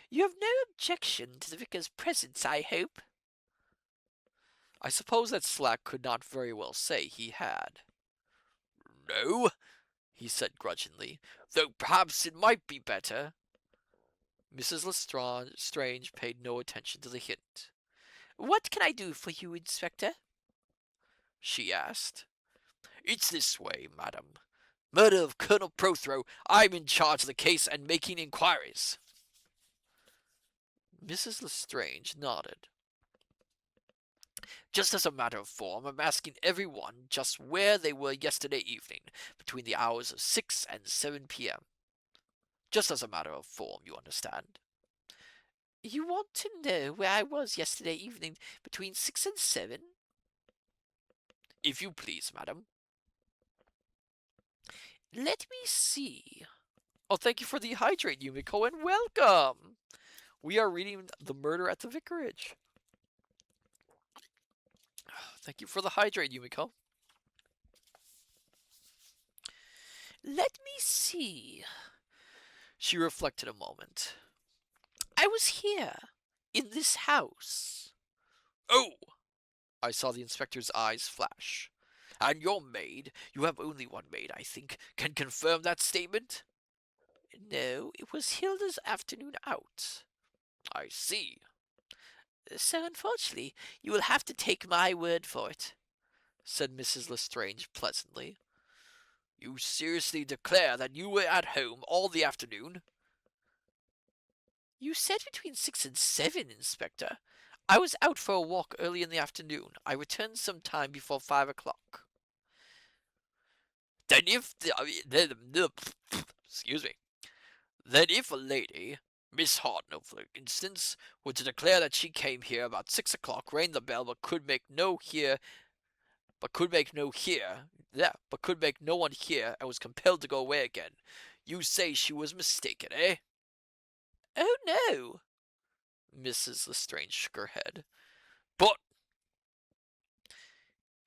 "You have no objection to the vicar's presence, I hope?" I suppose that Slack could not very well say he had. No, he said grudgingly, though perhaps it might be better. Mrs. Lestrange paid no attention to the hint. "What can I do for you, Inspector?" she asked. It's this way, madam. Murder of Colonel Prothero. I'm in charge of the case and making inquiries. Mrs. Lestrange nodded. Just as a matter of form, I'm asking everyone just where they were yesterday evening, between the hours of 6 and 7 p.m. Just as a matter of form, you understand. "You want to know where I was yesterday evening between 6 and 7? If you please, madam. Let me see." Oh, thank you for the hydrate, Yumiko, and welcome! We are reading The Murder at the Vicarage. Thank you for the hydrate, Yumiko. "Let me see. She reflected a moment. I was here, in this house. Oh! I saw the inspector's eyes flash. And your maid, you have only one maid, I think, can confirm that statement? No, it was Hilda's afternoon out. I see. So unfortunately, you will have to take my word for it, said Mrs. Lestrange pleasantly. You seriously declare that you were at home all the afternoon? You said between 6 and 7, Inspector. I was out for a walk early in the afternoon. I returned some time before 5 o'clock. Then if excuse me. Then if a lady, Miss Hartnell, for instance, were to declare that she came here about 6 o'clock, rang the bell, but could make no one hear, and was compelled to go away again, you say she was mistaken, eh? Oh, no. Mrs. Lestrange shook her head. But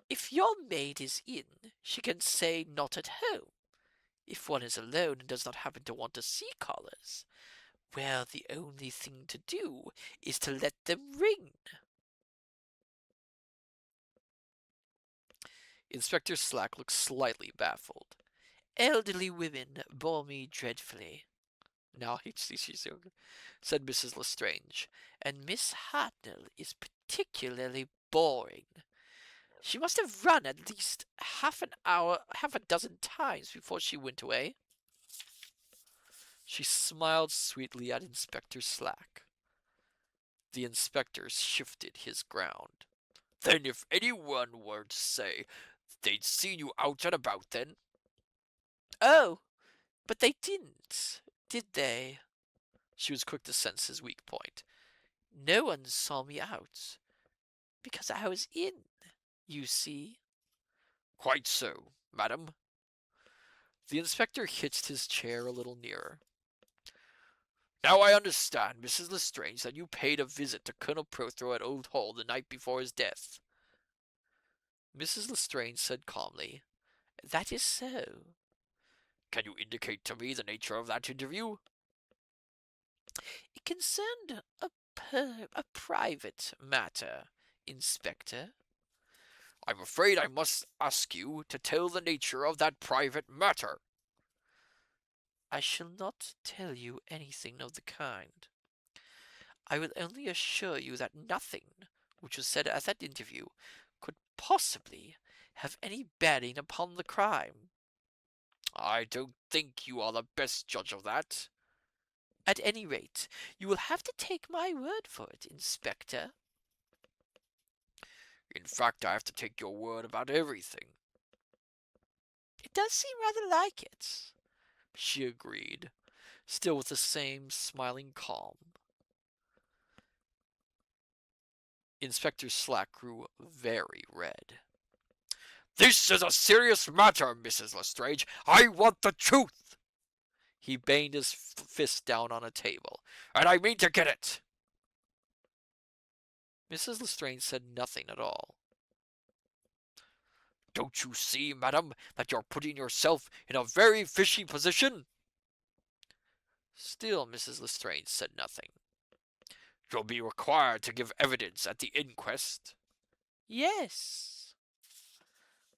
If your maid is in, she can say not at home. If one is alone and does not happen to want to see callers, well, the only thing to do is to let them ring. Inspector Slack looked slightly baffled. Elderly women bore me dreadfully, Now she's said Mrs. Lestrange. and Miss Hartnell is particularly boring. She must have run at least half an hour, half a dozen times before she went away. She smiled sweetly at Inspector Slack. The inspector shifted his ground. Then if anyone were to say they'd seen you out and about then? Oh, but they didn't, did they? She was quick to sense his weak point. No one saw me out, because I was in, you see. Quite so, madam. The inspector hitched his chair a little nearer. Now I understand, Mrs. Lestrange, that you paid a visit to Colonel Prothero at Old Hall the night before his death. Mrs. Lestrange said calmly, That is so. Can you indicate to me the nature of that interview? It concerned a private matter, Inspector. I'm afraid I must ask you to tell the nature of that private matter. I shall not tell you anything of the kind. I will only assure you that nothing which was said at that interview could possibly have any bearing upon the crime. I don't think you are the best judge of that. At any rate, you will have to take my word for it, Inspector. In fact, I have to take your word about everything. It does seem rather like it, She agreed, still with the same smiling calm. Inspector Slack grew very red. This is a serious matter, Mrs. Lestrange. I want the truth. He banged his fist down on a table. And I mean to get it. Mrs. Lestrange said nothing at all. Don't you see, madam, that you're putting yourself in a very fishy position? Still Mrs. Lestrange said nothing. You'll be required to give evidence at the inquest. Yes.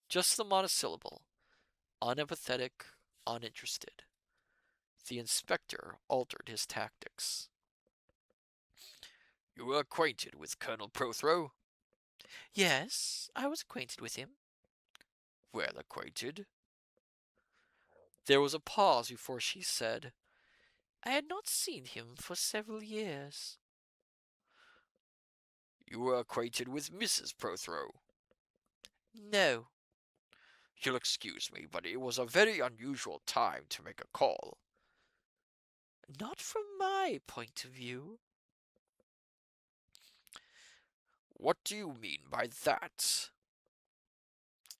Just the monosyllable, unempathetic, uninterested. The inspector altered his tactics. You were acquainted with Colonel Prothero? Yes, I was acquainted with him. Well acquainted. There was a pause before she said, I had not seen him for several years. You were acquainted with Mrs. Prothero? No. You'll excuse me, but it was a very unusual time to make a call. Not from my point of view. What do you mean by that?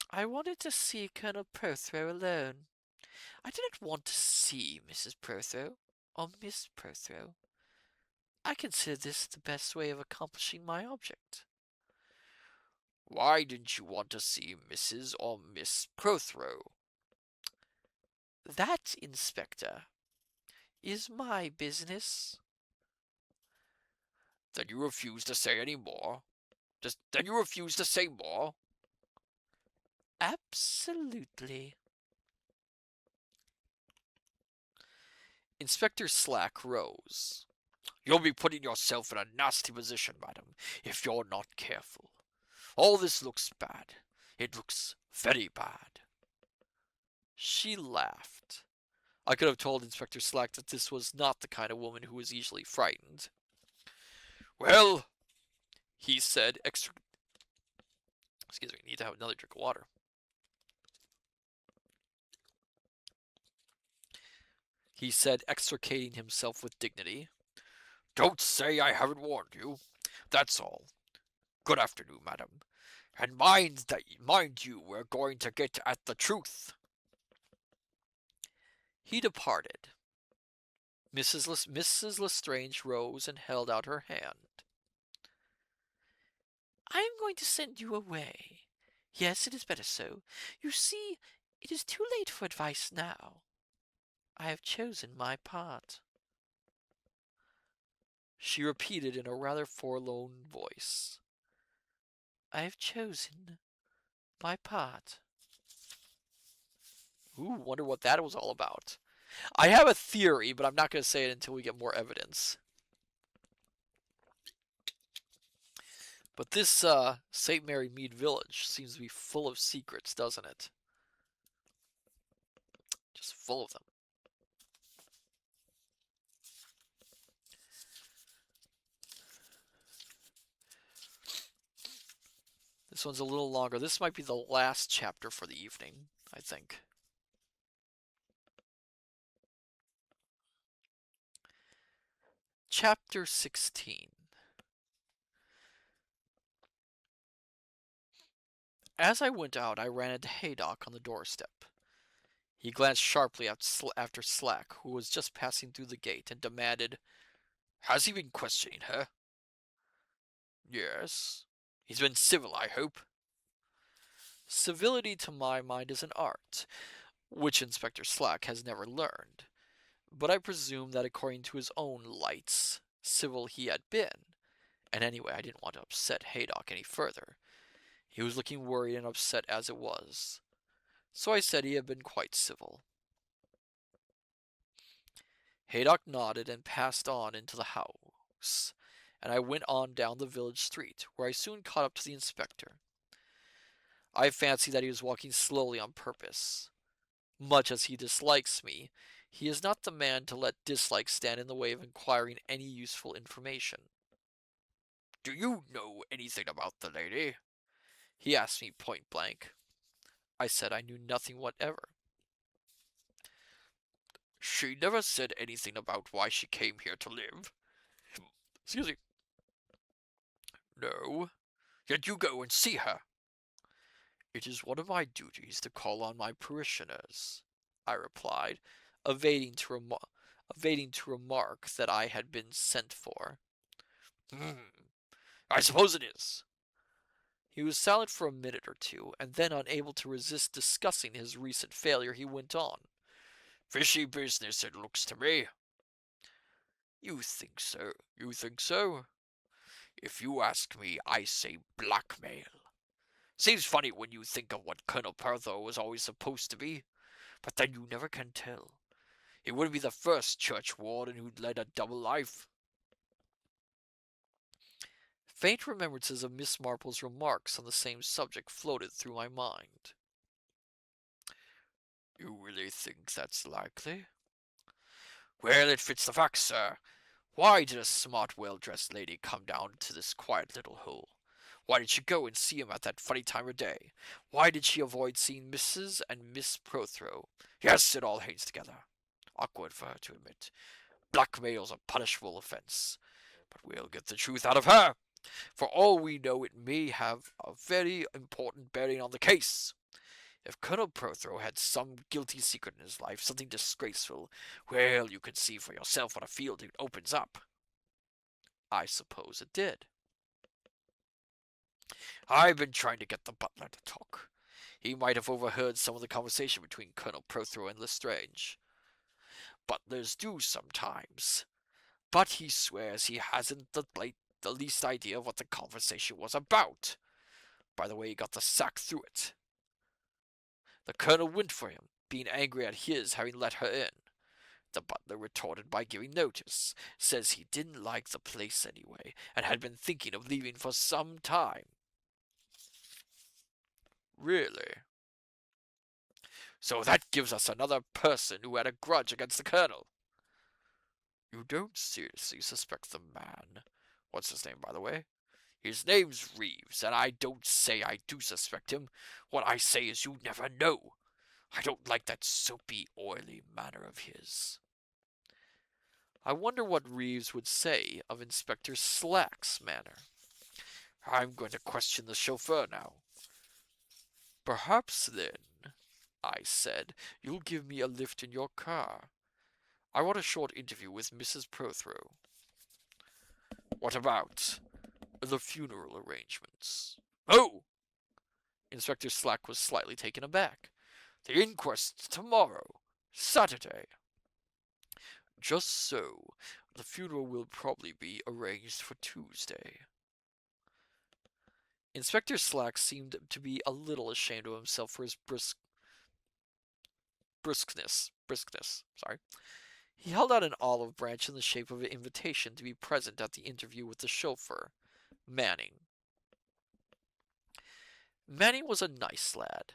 I wanted to see Colonel Prothero alone. I did not want to see Mrs. Prothero, or Miss Prothero. I consider this the best way of accomplishing my object. Why didn't you want to see Mrs. or Miss Prothero? That, Inspector, is my business. Then you refuse to say any more? Then you refuse to say more? Absolutely. Inspector Slack rose. You'll be putting yourself in a nasty position, madam, if you're not careful. All this looks bad. It looks very bad. She laughed. I could have told Inspector Slack that this was not the kind of woman who was easily frightened. Well, He said, excuse me, need to have another drink of water. He said, extricating himself with dignity. don't say I haven't warned you. That's all. Good afternoon, madam. And mind you, we're going to get at the truth. He departed. Mrs. Lestrange rose and held out her hand. I am going to send you away. Yes, it is better so. You see, it is too late for advice now. I have chosen my part. She repeated in a rather forlorn voice. I have chosen my part. Ooh, wonder what that was all about. I have a theory, but I'm not going to say it until we get more evidence. But this St. Mary Meade village seems to be full of secrets, doesn't it? Just full of them. This one's a little longer. This might be the last chapter for the evening, I think. Chapter 16. As I went out, I ran into Haydock on the doorstep. He glanced sharply after Slack, who was just passing through the gate, and demanded, Has he been questioning her? Yes. He's been civil, I hope. Civility, to my mind, is an art, which Inspector Slack has never learned. But I presume that according to his own lights, civil he had been. And anyway, I didn't want to upset Haydock any further. He was looking worried and upset as it was. So I said he had been quite civil. Haydock nodded and passed on into the house, and I went on down the village street, where I soon caught up to the inspector. I fancy that he was walking slowly on purpose. Much as he dislikes me, he is not the man to let dislike stand in the way of inquiring any useful information. Do you know anything about the lady? He asked me point blank. I said I knew nothing whatever. She never said anything about why she came here to live. Excuse me. No. Yet you go and see her. It is one of my duties to call on my parishioners, I replied, evading to remark that I had been sent for. I suppose it is. He was silent for a minute or two, and then, unable to resist discussing his recent failure, he went on. Fishy business, it looks to me. You think so? You think so? If you ask me, I say blackmail. Seems funny when you think of what Colonel Pertho was always supposed to be, but then you never can tell. He wouldn't be the first church warden who'd led a double life. Faint remembrances of Miss Marple's remarks on the same subject floated through my mind. You really think that's likely? Well, it fits the facts, sir. Why did a smart, well-dressed lady come down to this quiet little hole? Why did she go and see him at that funny time of day? Why did she avoid seeing Mrs. and Miss Prothero? Yes, it all hangs together. Awkward for her to admit. Blackmail's a punishable offense. But we'll get the truth out of her. For all we know, it may have a very important bearing on the case. If Colonel Prothero had some guilty secret in his life, something disgraceful, well, you can see for yourself what a field it opens up. I suppose it did. I've been trying to get the butler to talk. He might have overheard some of the conversation between Colonel Prothero and Lestrange. Butlers do sometimes. But he swears he hasn't the least idea what the conversation was about. By the way, he got the sack through it. The colonel went for him, being angry at his having let her in. The butler retorted by giving notice, says he didn't like the place anyway, and had been thinking of leaving for some time. Really? So that gives us another person who had a grudge against the colonel. You don't seriously suspect the man. What's his name, by the way? His name's Reeves, and I don't say I do suspect him. What I say is you never know. I don't like that soapy, oily manner of his. I wonder what Reeves would say of Inspector Slack's manner. I'm going to question the chauffeur now. Perhaps then, I said, you'll give me a lift in your car. I want a short interview with Mrs. Prothero. What about the funeral arrangements? Oh! Inspector Slack was slightly taken aback. The inquest's tomorrow, Saturday. Just so. The funeral will probably be arranged for Tuesday. Inspector Slack seemed to be a little ashamed of himself for his briskness. Sorry. He held out an olive branch in the shape of an invitation to be present at the interview with the chauffeur, Manning. Manning was a nice lad,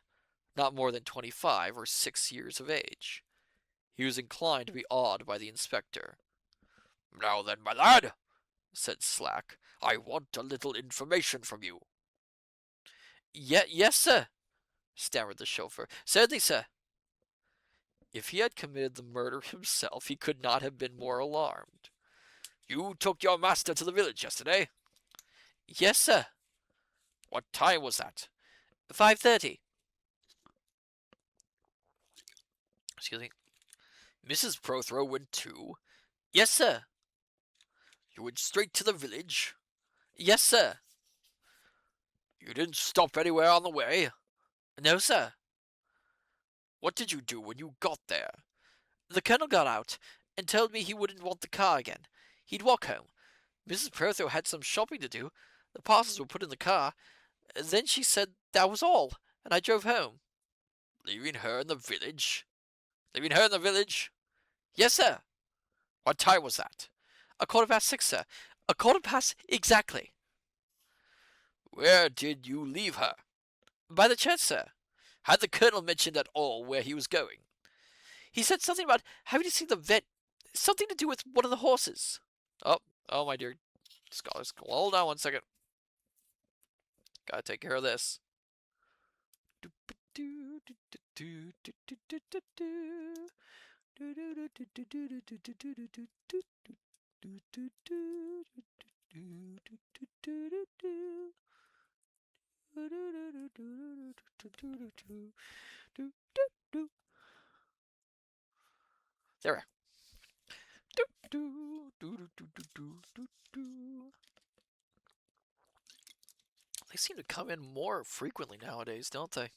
not more than 25 or 6 years of age. He was inclined to be awed by the inspector. Now then, my lad, said Slack, I want a little information from you. Yes, sir, stammered the chauffeur. Certainly, sir. If he had committed the murder himself, he could not have been more alarmed. You took your master to the village yesterday? Yes, sir. What time was that? 5:30. Excuse me. Mrs. Prothero went too? Yes, sir. You went straight to the village? Yes, sir. You didn't stop anywhere on the way? No, sir. What did you do when you got there? The colonel got out and told me he wouldn't want the car again. He'd walk home. Mrs. Prothero had some shopping to do. The parcels were put in the car. Then she said that was all, and I drove home. Leaving her in the village? Leaving her in the village? Yes, sir. What time was that? 6:15, sir. 6:15 exactly. Where did you leave her? By the church, sir. Had the colonel mentioned at all where he was going? He said something about having to see the vet. Something to do with one of the horses. Oh, my dear scholars. Hold on 1 second. Gotta take care of this. There They seem to come in more frequently nowadays, don't they?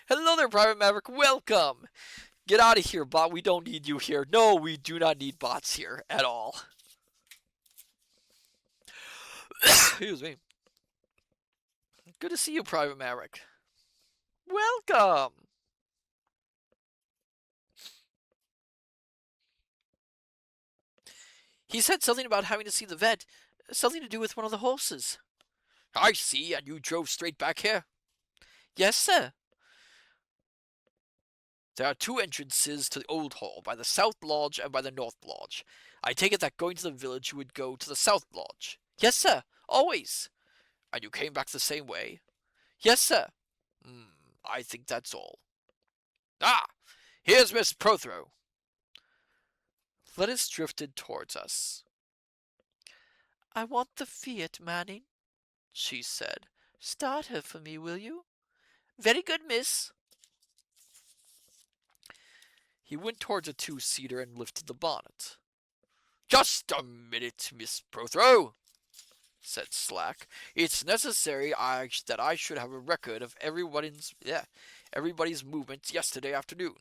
Hello there, Private Maverick. Welcome. Get out of here, bot. We don't need you here. No, we do not need bots here at all. Excuse me. Good to see you, Private Maverick. Welcome. He said something about having to see the vet. Something to do with one of the horses. I see, and you drove straight back here? Yes, sir. There are 2 entrances to the old hall, by the south lodge and by the north lodge. I take it that going to the village you would go to the south lodge. Yes, sir. Always. And you came back the same way? Yes, sir. I think that's all. Ah! Here's Miss Prothero. Gladys drifted towards us. I want the Fiat, Manning, she said. Start her for me, will you? Very good, miss. He went towards a 2-seater and lifted the bonnet. Just a minute, Miss Prothero, said Slack. It's necessary that I should have a record of everybody's movements yesterday afternoon.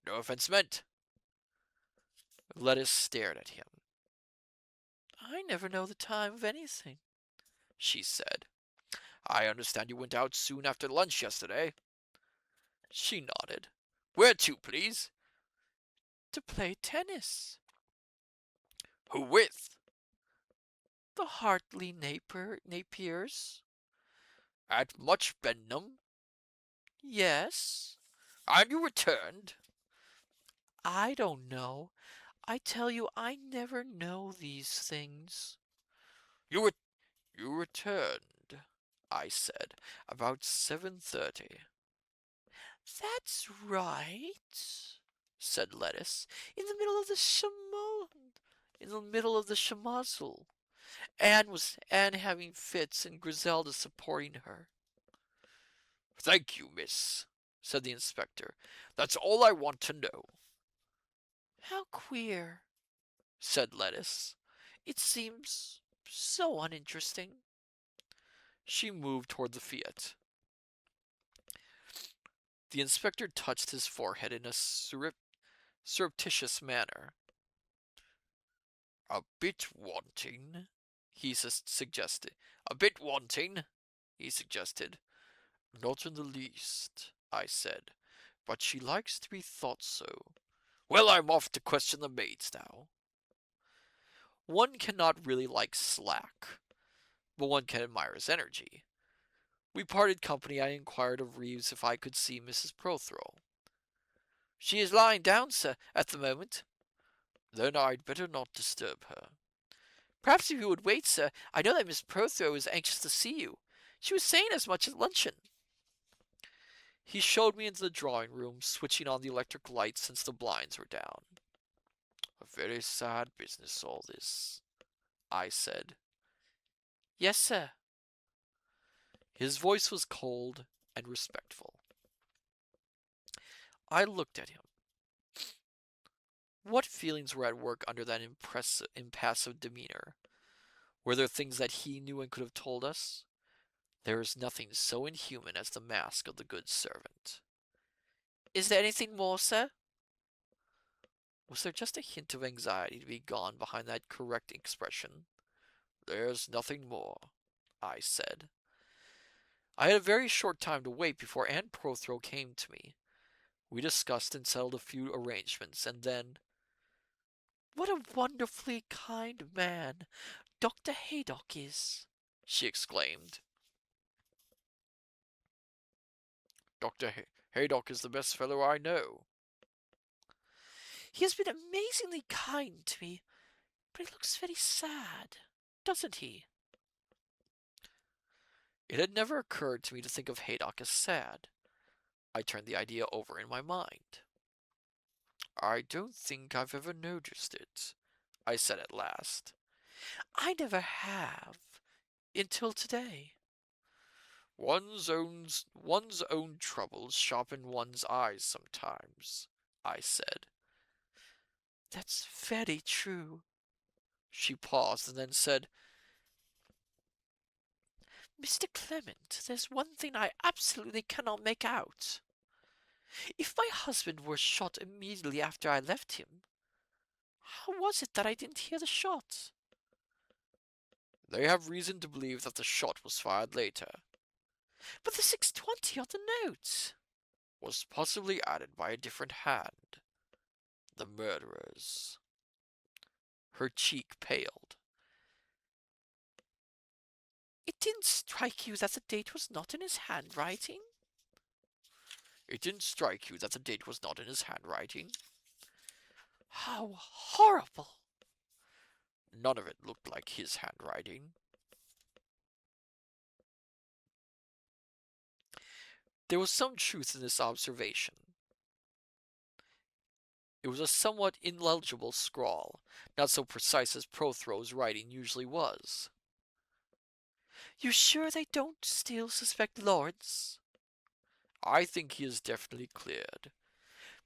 No offense meant. Lettuce stared at him. I never know the time of anything, She said. I understand you went out soon after lunch yesterday. She nodded. Where to, please? to play tennis. Who with? The Hartley Napiers. At much Benham? Yes. And you returned? I don't know. I tell you, I never know these things. You, re- you returned, I said, about 7:30. That's right, said Lettuce, in the middle of the schmozzle. Anne having fits and Griselda supporting her. Thank you, miss, said the inspector. That's all I want to know. How queer, said Lettuce. It seems so uninteresting. She moved toward the Fiat. The inspector touched his forehead in a surreptitious manner. A bit wanting, he suggested. A bit wanting, he suggested. Not in the least, I said, but she likes to be thought so. Well, I'm off to question the maids now. One cannot really like slack, but one can admire his energy. We parted company. I inquired of Reeves if I could see Mrs. Prothero. She is lying down, sir, at the moment. Then I'd better not disturb her. Perhaps if you would wait, sir. I know that Miss Prothero is anxious to see you. She was saying as much at luncheon. He showed me into the drawing room, switching on the electric light since the blinds were down. A very sad business, all this, I said. Yes, sir. His voice was cold and respectful. I looked at him. What feelings were at work under that impassive demeanor? Were there things that he knew and could have told us? There is nothing so inhuman as the mask of the good servant. Is there anything more, sir? Was there just a hint of anxiety to be gone behind that correct expression? There's nothing more, I said. I had a very short time to wait before Aunt Prothero came to me. We discussed and settled a few arrangements, and then, what a wonderfully kind man Dr. Haydock is, she exclaimed. Dr. Haydock is the best fellow I know. He has been amazingly kind to me, but he looks very sad, doesn't he? It had never occurred to me to think of Haydock as sad. I turned the idea over in my mind. I don't think I've ever noticed it, I said at last. I never have, until today. One's own troubles sharpen one's eyes sometimes, I said. That's very true. She paused and then said, Mr. Clement, there's one thing I absolutely cannot make out. If my husband were shot immediately after I left him, how was it that I didn't hear the shot? They have reason to believe that the shot was fired later. But the 620 on the note Was possibly added by a different hand. The murderer's. Her cheek paled. It didn't strike you that the date was not in his handwriting? It didn't strike you that the date was not in his handwriting? How horrible! None of it looked like his handwriting. There was some truth in this observation. It was a somewhat illegible scrawl, not so precise as Prothero's writing usually was. You sure they don't still suspect Lawrence? I think he is definitely cleared.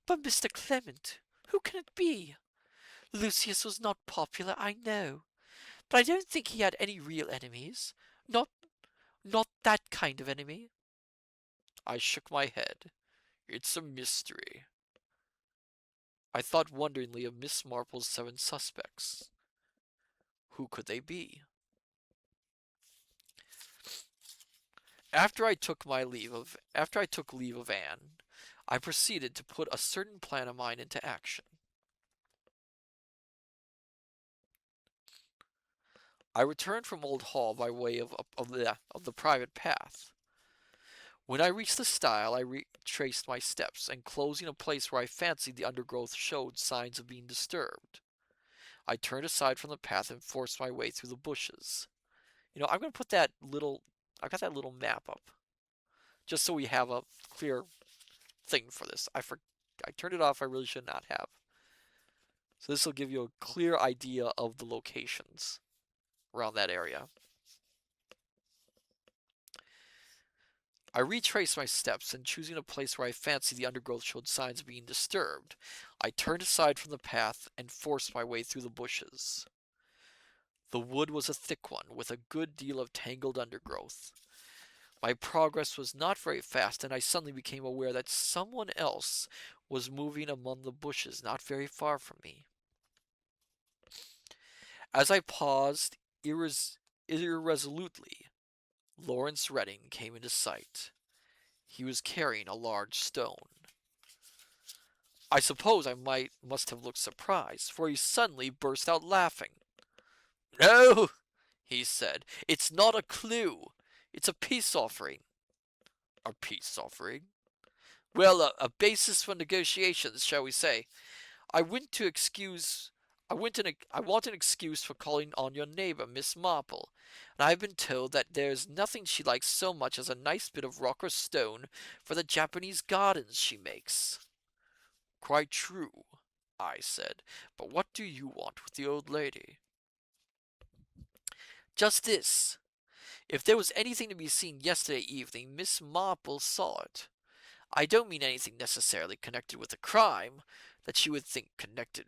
But Mr. Clement, who can it be? Lucius was not popular, I know, but I don't think he had any real enemies. Not that kind of enemy. I shook my head. It's a mystery. I thought wonderingly of Miss Marple's 7 suspects. Who could they be? After I took leave of Anne, I proceeded to put a certain plan of mine into action. I returned from Old Hall by way of the private path. When I reached the stile, I retraced my steps, and closing a place where I fancied the undergrowth showed signs of being disturbed, I turned aside from the path and forced my way through the bushes. I'm going to put I got that little map up, just so we have a clear thing for this. I turned it off, I really should not have. So this will give you a clear idea of the locations around that area. I retraced my steps, and choosing a place where I fancied the undergrowth showed signs of being disturbed, I turned aside from the path and forced my way through the bushes. The wood was a thick one, with a good deal of tangled undergrowth. My progress was not very fast, and I suddenly became aware that someone else was moving among the bushes not very far from me. As I paused irresolutely, Lawrence Redding came into sight. He was carrying a large stone. I suppose must have looked surprised, for he suddenly burst out laughing. "No," he said, "it's not a clue. It's a peace offering." "A peace offering?" "Well, a basis for negotiations, shall we say. I went to excuse. I want an excuse for calling on your neighbor, Miss Marple, and I have been told that there is nothing she likes so much as a nice bit of rock or stone for the Japanese gardens she makes." "Quite true," I said, "but what do you want with the old lady?" "Just this. If there was anything to be seen yesterday evening, Miss Marple saw it. I don't mean anything necessarily connected with the crime that she would think connected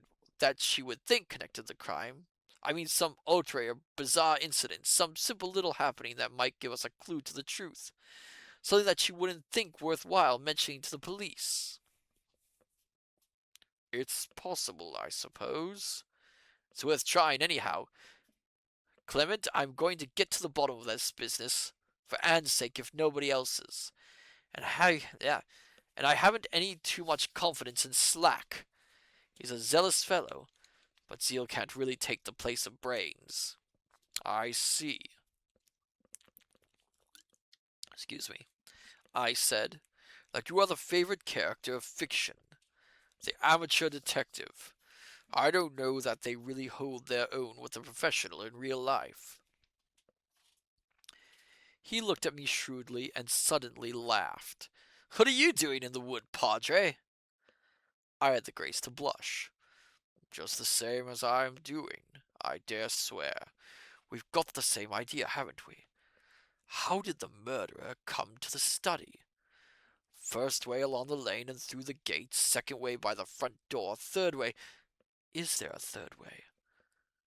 the crime. I mean some outre or bizarre incident, some simple little happening that might give us a clue to the truth, something that she wouldn't think worthwhile mentioning to the police." "It's possible, I suppose. It's worth trying anyhow. Clement, I'm going to get to the bottom of this business, for Anne's sake if nobody else's. And I haven't any too much confidence in Slack. He's a zealous fellow, but zeal can't really take the place of brains." "I see," excuse me, I said, "that you are the favorite character of fiction, the amateur detective. I don't know that they really hold their own with the professional in real life." He looked at me shrewdly and suddenly laughed. "What are you doing in the wood, Padre?" I had the grace to blush. "Just the same as I'm doing, I dare swear. We've got the same idea, haven't we? How did the murderer come to the study? First way along the lane and through the gate, second way by the front door, third way. Is there a third way?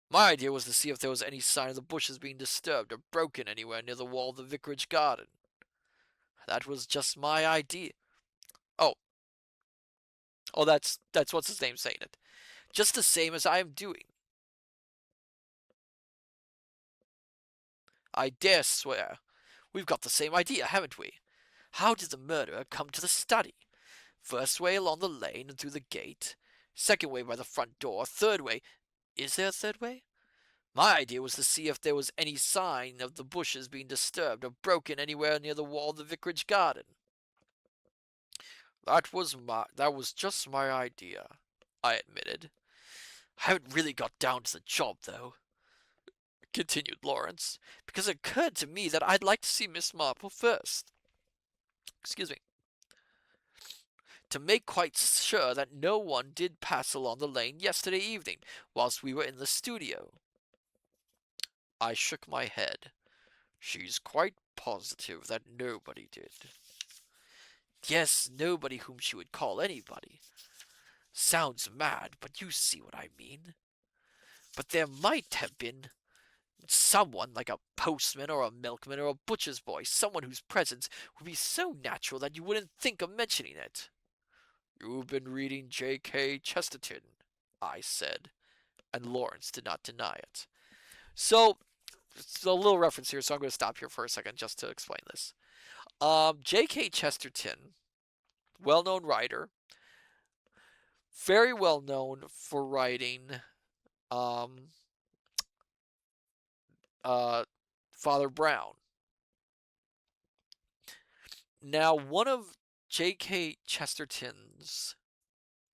My idea was to see if there was any sign of the bushes being disturbed or broken anywhere near the wall of the Vicarage garden. That was just my idea. Oh, oh, that's what's his name saying it. Just the same as I am doing. I dare swear. We've got the same idea, haven't we? How did the murderer come to the study? First way along the lane and through the gate, second way by the front door, third way. Is there a third way? My idea was to see if there was any sign of the bushes being disturbed or broken anywhere near the wall of the Vicarage garden." That was just my idea," I admitted. "I haven't really got down to the job, though," continued Lawrence, "because it occurred to me that I'd like to see Miss Marple first. Excuse me. To make quite sure that no one did pass along the lane yesterday evening whilst we were in the studio." I shook my head. "She's quite positive that nobody did." "Yes, nobody whom she would call anybody. Sounds mad, but you see what I mean. But there might have been someone like a postman or a milkman or a butcher's boy, someone whose presence would be so natural that you wouldn't think of mentioning it." You've been reading J.K. Chesterton, I said, and Lawrence did not deny it. So, it's a little reference here, so I'm going to stop here for a second just to explain this. J.K. Chesterton, well known writer, very well known for writing um, uh, Father Brown. Now, one of J.K. Chesterton's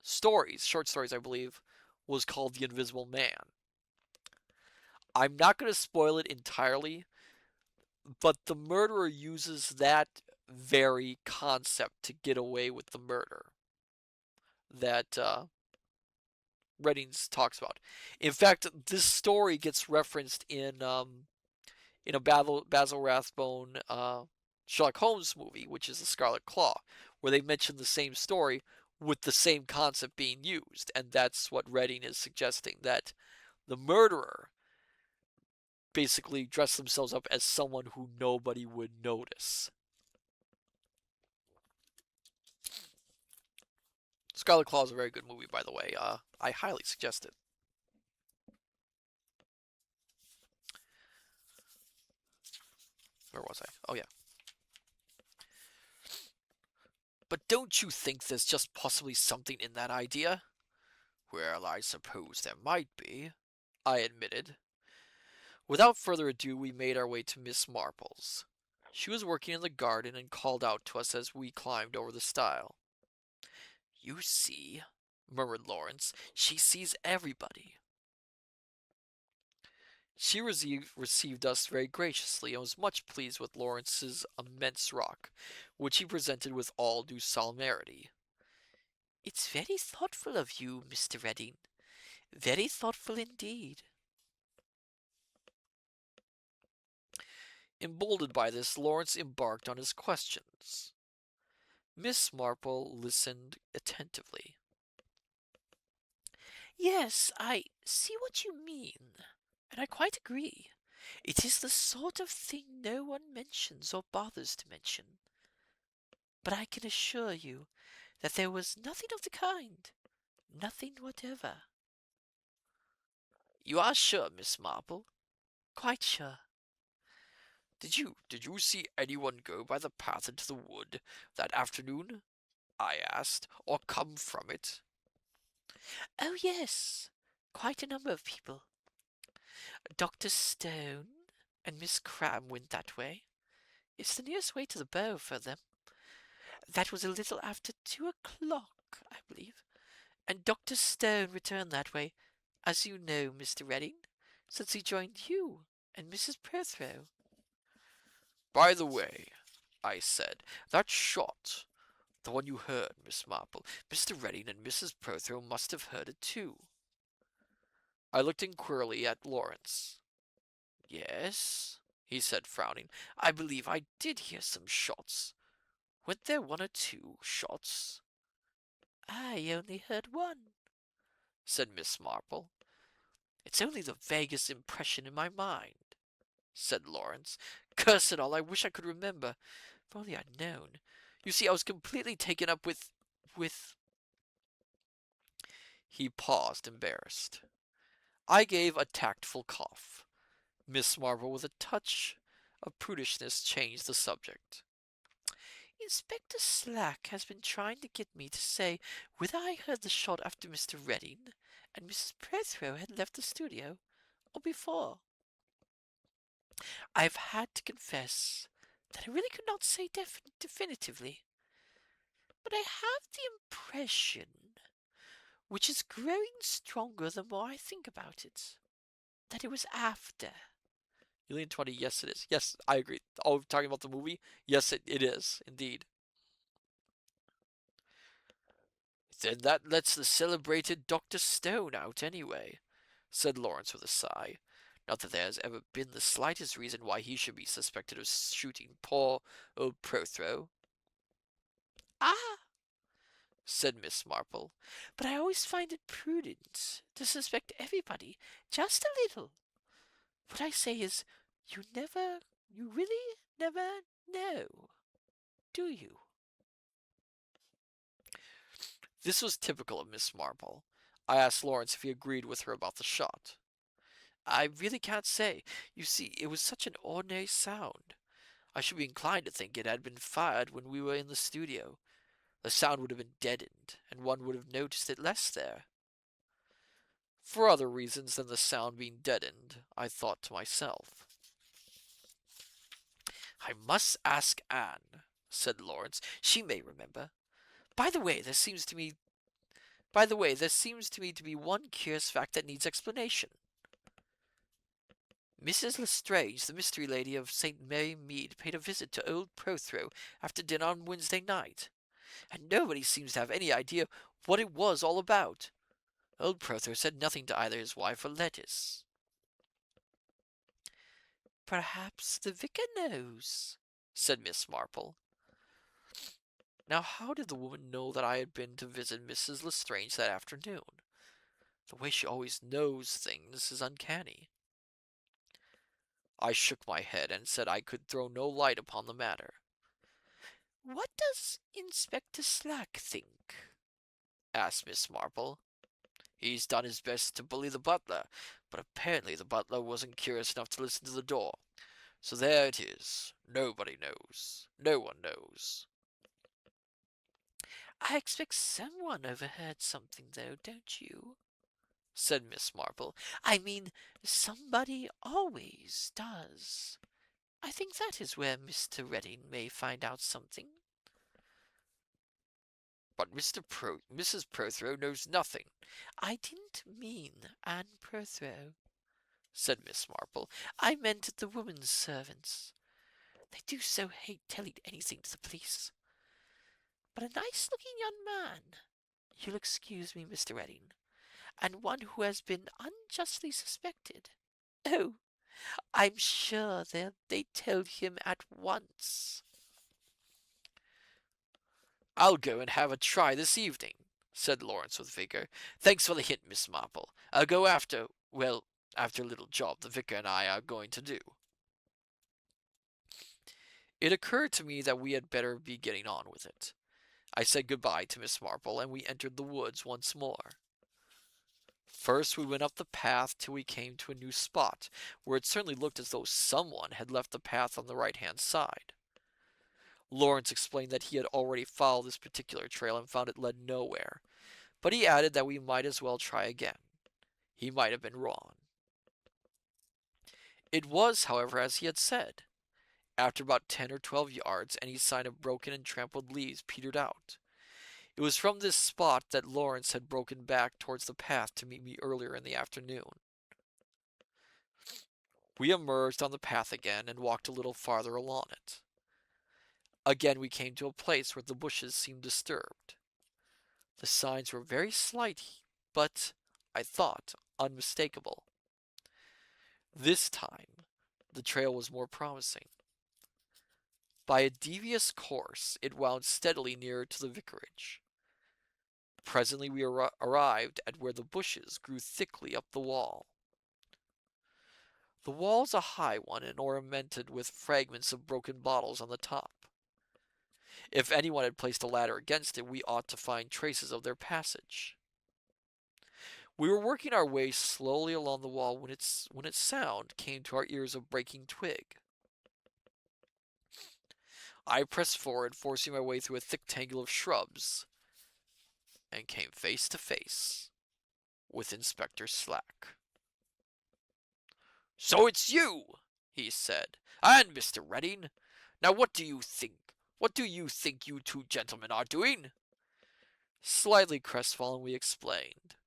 stories, short stories, I believe, was called The Invisible Man. I'm not going to spoil it entirely, but the murderer uses that very concept to get away with the murder that Reddings talks about. In fact, this story gets referenced in a Basil Rathbone Sherlock Holmes movie, which is The Scarlet Claw, where they mention the same story with the same concept being used, and that's what Redding is suggesting, that the murderer basically dressed themselves up as someone who nobody would notice. Scarlet Claw is a very good movie, by the way. I highly suggest it. Where was I? Oh, yeah. But don't you think there's just possibly something in that idea? Well, I suppose there might be, I admitted. Without further ado, we made our way to Miss Marple's. She was working in the garden and called out to us as we climbed over the stile. You see, murmured Lawrence, she sees everybody. She received us very graciously and was much pleased with Lawrence's immense rock, which he presented with all due solemnity. It's very thoughtful of you, Mr. Redding. Very thoughtful indeed. Emboldened by this, Lawrence embarked on his questions. Miss Marple listened attentively. Yes, I see what you mean, and I quite agree. It is the sort of thing no one mentions or bothers to mention. But I can assure you that there was nothing of the kind. Nothing whatever. You are sure, Miss Marple? Quite sure. Did you see anyone go by the path into the wood that afternoon? I asked, or come from it? Oh, yes. Quite a number of people. Dr. Stone and Miss Cram went that way. It's the nearest way to the Bow for them. That was a little after 2 o'clock, I believe. And Dr. Stone returned that way, as you know, Mr. Redding, since he joined you and Mrs. Prothero. By the way, I said, that shot, the one you heard, Miss Marple, Mr. Redding and Mrs. Prothero must have heard it too. I looked inquiringly at Lawrence. Yes, he said, frowning. I believe I did hear some shots. Weren't there 1 or 2 shots? I only heard one, said Miss Marple. It's only the vaguest impression in my mind, said Lawrence. Curse it all, I wish I could remember. If only I'd known. You see, I was completely taken up with... He paused, embarrassed. I gave a tactful cough. Miss Marple, with a touch of prudishness, changed the subject. Inspector Slack has been trying to get me to say whether I heard the shot after Mr. Redding and Mrs. Prothero had left the studio, or before. I've had to confess that I really could not say definitively, but I have the impression, which is growing stronger the more I think about it, that it was after. Alien 20, yes it is. Yes, I agree. Oh, talking about the movie? Yes, it is, indeed. Then that lets the celebrated Dr. Stone out anyway, said Lawrence with a sigh. Not that there has ever been the slightest reason why he should be suspected of shooting poor old Prothero. Ah, said Miss Marple, but I always find it prudent to suspect everybody, just a little. What I say is, you really never know, do you? This was typical of Miss Marple. I asked Lawrence if he agreed with her about the shot. I really can't say. You see, it was such an ordinary sound. I should be inclined to think it had been fired when we were in the studio. The sound would have been deadened, and one would have noticed it less there. For other reasons than the sound being deadened, I thought to myself. I must ask Anne, said Lawrence. She may remember. By the way, there seems to me to be one curious fact that needs explanation. Mrs. Lestrange, the mystery lady of St Mary Meade, paid a visit to old Prothero after dinner on Wednesday night, and nobody seems to have any idea what it was all about. Old Prothero said nothing to either his wife or Lettice. Perhaps the vicar knows, said Miss Marple. Now, how did the woman know that I had been to visit Mrs. Lestrange that afternoon? The way she always knows things is uncanny. I shook my head and said I could throw no light upon the matter. What does Inspector Slack think? Asked Miss Marple. He's done his best to bully the butler, but apparently the butler wasn't curious enough to listen to the door. So there it is. Nobody knows. No one knows. I expect someone overheard something, though, don't you? Said Miss Marple. I mean, somebody always does. I think that is where Mr. Redding may find out something. But Mrs. Prothero knows nothing. I didn't mean Anne Prothero, said Miss Marple. I meant the women servants. They do so hate telling anything to the police. But a nice-looking young man, you'll excuse me, Mr. Redding, and one who has been unjustly suspected. Oh, I'm sure they'd tell him at once. I'll go and have a try this evening, said Lawrence with vigor. Thanks for the hint, Miss Marple. I'll go after a little job the vicar and I are going to do. It occurred to me that we had better be getting on with it. I said good-bye to Miss Marple, and we entered the woods once more. First we went up the path till we came to a new spot, where it certainly looked as though someone had left the path on the right-hand side. Lawrence explained that he had already followed this particular trail and found it led nowhere, but he added that we might as well try again. He might have been wrong. It was, however, as he had said. After about 10 or 12 yards, any sign of broken and trampled leaves petered out. It was from this spot that Lawrence had broken back towards the path to meet me earlier in the afternoon. We emerged on the path again and walked a little farther along it. Again we came to a place where the bushes seemed disturbed. The signs were very slight, but, I thought, unmistakable. This time, the trail was more promising. By a devious course, it wound steadily nearer to the vicarage. Presently we arrived at where the bushes grew thickly up the wall. The wall is a high one and ornamented with fragments of broken bottles on the top. If anyone had placed a ladder against it, we ought to find traces of their passage. We were working our way slowly along the wall when its sound came to our ears a breaking twig. I pressed forward, forcing my way through a thick tangle of shrubs, and came face to face with Inspector Slack. So it's you, he said, and Mr. Redding. Now what do you think? What do you think you two gentlemen are doing? Slightly crestfallen, we explained.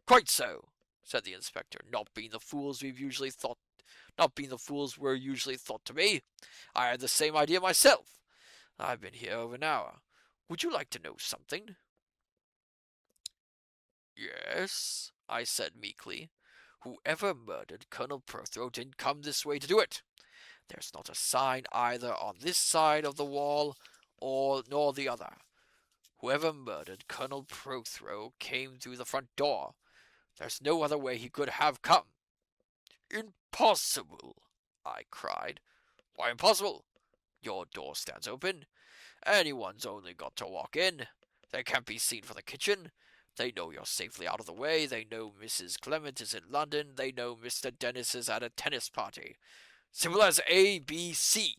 Quite so, said the inspector, not being the fools we're usually thought to be. I had the same idea myself. I've been here over an hour. Would you like to know something? Yes, I said meekly. Whoever murdered Colonel Prothero didn't come this way to do it. There's not a sign either on this side of the wall nor the other. Whoever murdered Colonel Prothero came through the front door. There's no other way he could have come. Impossible, I cried. Why impossible? Your door stands open. Anyone's only got to walk in. They can't be seen from the kitchen. They know you're safely out of the way. They know Mrs. Clement is in London. They know Mr. Dennis is at a tennis party. Simple as A, B, C.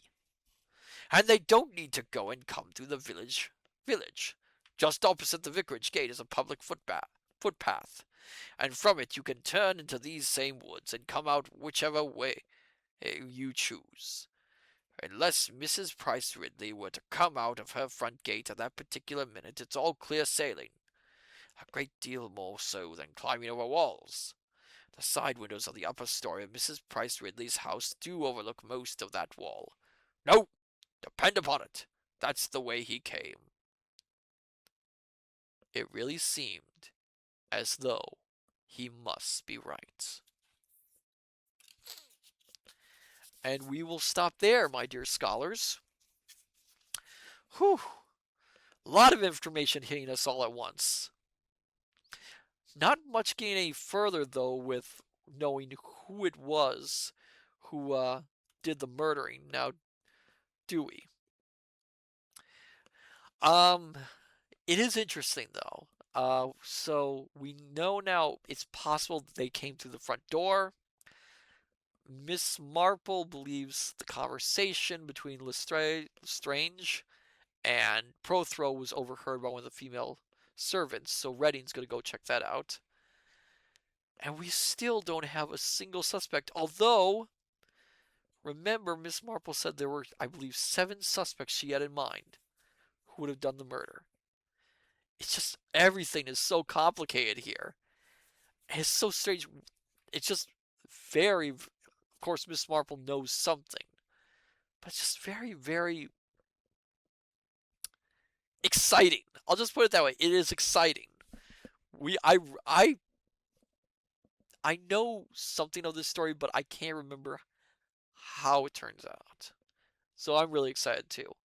And they don't need to go and come through the village. Just opposite the vicarage gate is a public footpath, and from it you can turn into these same woods and come out whichever way you choose. Unless Mrs. Price Ridley were to come out of her front gate at that particular minute, it's all clear sailing. A great deal more so than climbing over walls. The side windows of the upper story of Mrs. Price Ridley's house do overlook most of that wall. No, depend upon it, that's the way he came. It really seemed as though he must be right. And we will stop there, my dear scholars. Whew, a lot of information hitting us all at once. Not much getting any further, though, with knowing who it was who did the murdering. Now, do we? Um, it is interesting, though. So we know now it's possible they came through the front door. Miss Marple believes the conversation between Lestrange and Prothero was overheard by one of the female servants, so Redding's going to go check that out. And we still don't have a single suspect, although, remember, Miss Marple said there were, I believe, 7 suspects she had in mind who would have done the murder. It's just, everything is so complicated here. It's so strange. It's just very, of course, Miss Marple knows something, but it's just very, very exciting. I'll just put it that way. It is exciting. We I know something of this story, but I can't remember how it turns out. So I'm really excited too.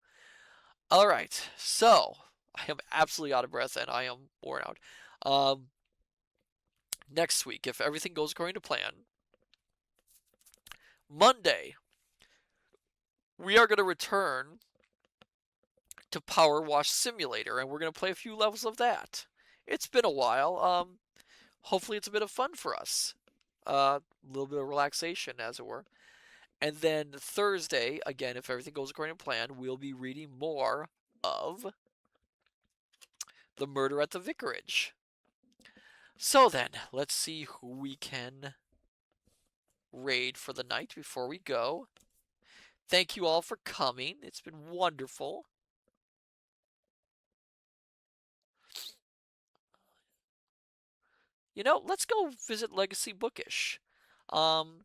All right, so I am absolutely out of breath and I am worn out. Um, Next week, if everything goes according to plan, Monday we are going to return to Power Wash Simulator, and we're going to play a few levels of that. It's been a while. Hopefully, it's a bit of fun for us. A little bit of relaxation, as it were. And then Thursday, again, if everything goes according to plan, we'll be reading more of The Murder at the Vicarage. So then, let's see who we can raid for the night before we go. Thank you all for coming. It's been wonderful. Let's go visit Legacy Bookish. Um,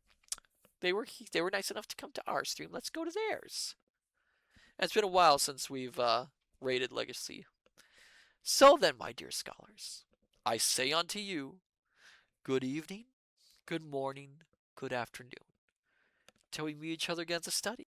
they were nice enough to come to our stream. Let's go to theirs. And it's been a while since we've raided Legacy. So then, my dear scholars, I say unto you, good evening, good morning, good afternoon, till we meet each other again at the study.